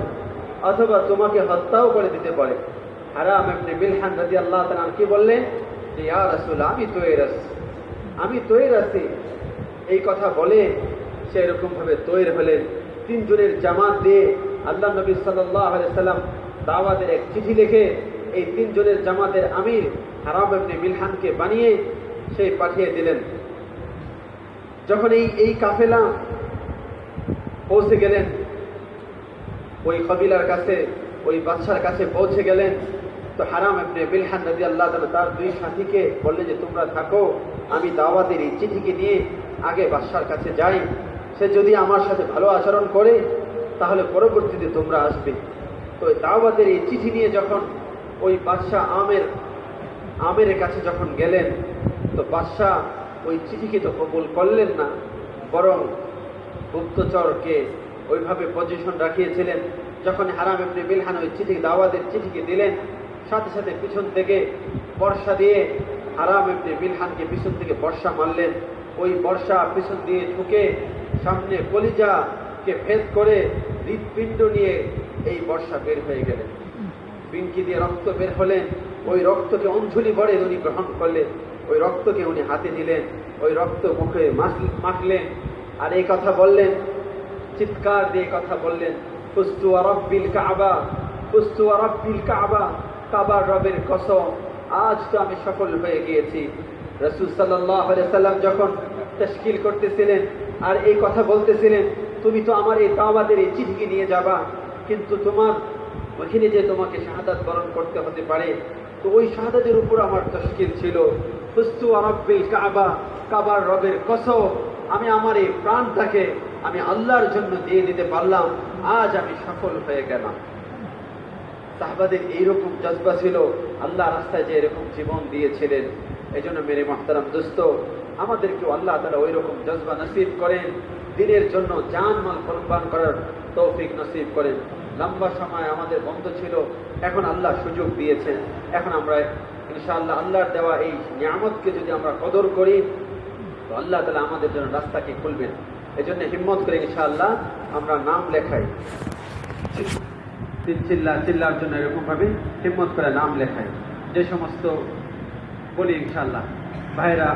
অথবা তোমাকে হত্যাও করে দিতে পারে। হারাম ইবনে মিলহান রাদিয়াল্লাহু তাআলা কি বললেন যে ইয়া রাসূল আমি তৈরি আছি। এই কথা বলে সে এরকম ভাবে তৈরি হলেন। তিনজনের জামাত দিয়ে আল্লাহ নবী সাল্লাল্লাহু আলাইহি সাল্লাম দাওয়াতের এক চিঠি লিখে এই তিনজনের জামাতের আমির হারাম ইবনে মিলহানকে বানিয়ে সে পাঠিয়ে দিলেন। যখন এই কাফেলা পৌঁছে গেলেন, ওই কবিলার কাছে, ওই বাদশার কাছে পৌঁছে গেলেন, তো হারাম ইবনে মিলহান রাদিয়াল্লাহু তাআলা তার দুই সাথীকে বললেন যে তোমরা থাকো, আমি দাওয়াতের এই চিঠিকে নিয়ে আগে বাদশার কাছে যাই। সে যদি আমার সাথে ভালো আচরণ করে তাহলে পরবর্তীতে তোমরা আসবে। তো দাওয়াতের এই চিঠি নিয়ে যখন ওই বাদশাহ আমের কাছে যখন গেলেন, তো বাদশাহ ওই চিঠিকে তো কবুল করলেন না, বরং গুপ্তচরকে ওইভাবে পজিশন রাখিয়েছিলেন। যখন হারাম ইবনে মিলহান ওই দাওয়াতের চিঠিকে দিলেন, সাথে সাথে পিছন থেকে বর্ষা দিয়ে হারাম ইবনে মিলহানকে পিছন থেকে বর্ষা মারলেন। ওই বর্ষা পিছন দিয়ে ঢুকে সামনে কলিজাকে ভেদ করে হৃৎপিণ্ড নিয়ে এই বর্ষা বের হয়ে গেলেন। বিঙ্কি দিয়ে রক্ত বের হলেন। ওই রক্তকে অঞ্জলি ভরে উনি গ্রহণ করলেন, ওই রক্তকে উনি হাতে নিলেন, ওই রক্ত মুখে মাখলেন আর এই কথা বললেন, চিৎকার দিয়ে কথা বললেন, ফুস্তু ওয়া রাব্বিল কাবা, ফুস্তু ওয়া রাব্বিল কাবা, কাবার রবের কসম আজ তো আমি সফল হয়ে গিয়েছি। রাসূল সাল্লাল্লাহু আলাইহি সাল্লাম যখন তাশকিল করতেছিলেন আর এই কথা বলতেছিলেন, তুমি তো আমার এই দাওয়াতের এই চিঠিকে নিয়ে যাবা, কিন্তু তোমার ওখানে যে তোমাকে শাহাদাত বরণ করতে হতে পারে, তো ওই শাহাদাতের উপর আমার তাশকিল ছিল। ফুস্তু ওয়া রাব্বিল কাবা, কাবার রবের কসম আমি আমার এই প্রাণটাকে আমি আল্লাহর জন্য দিয়ে দিতে পারলাম, আজ আমি সফল হয়ে গেলাম। সাহাবাদের এইরকম জজবা ছিল, আল্লাহ রাস্তায় যে এরকম জীবন দিয়েছিলেন। এই জন্য মেরে মুহতারাম দোস্ত, আমাদেরকেও আল্লাহ তাআলা ওই রকম জজবা নসিব করেন, দিনের জন্য জান মাল কোরবান করার তৌফিক নসিব করেন। লম্বা সময় আমাদের বন্ধ ছিল, এখন আল্লাহ সুযোগ দিয়েছেন। এখন আমরা ইনশাআল্লাহ আল্লাহর দেওয়া এই নিয়ামতকে যদি আমরা কদর করি, তো আল্লাহ তাআলা আমাদের জন্য রাস্তাকে খুলবেন। এই জন্য হিম্মত করে ইনশাআল্লাহ আমরা নাম লেখাই, চিল্লার জন্য এরকম ভাবে হিম্মত করে নাম লেখাই। যে সমস্ত বলি ইনশাআল্লাহ ভাইরা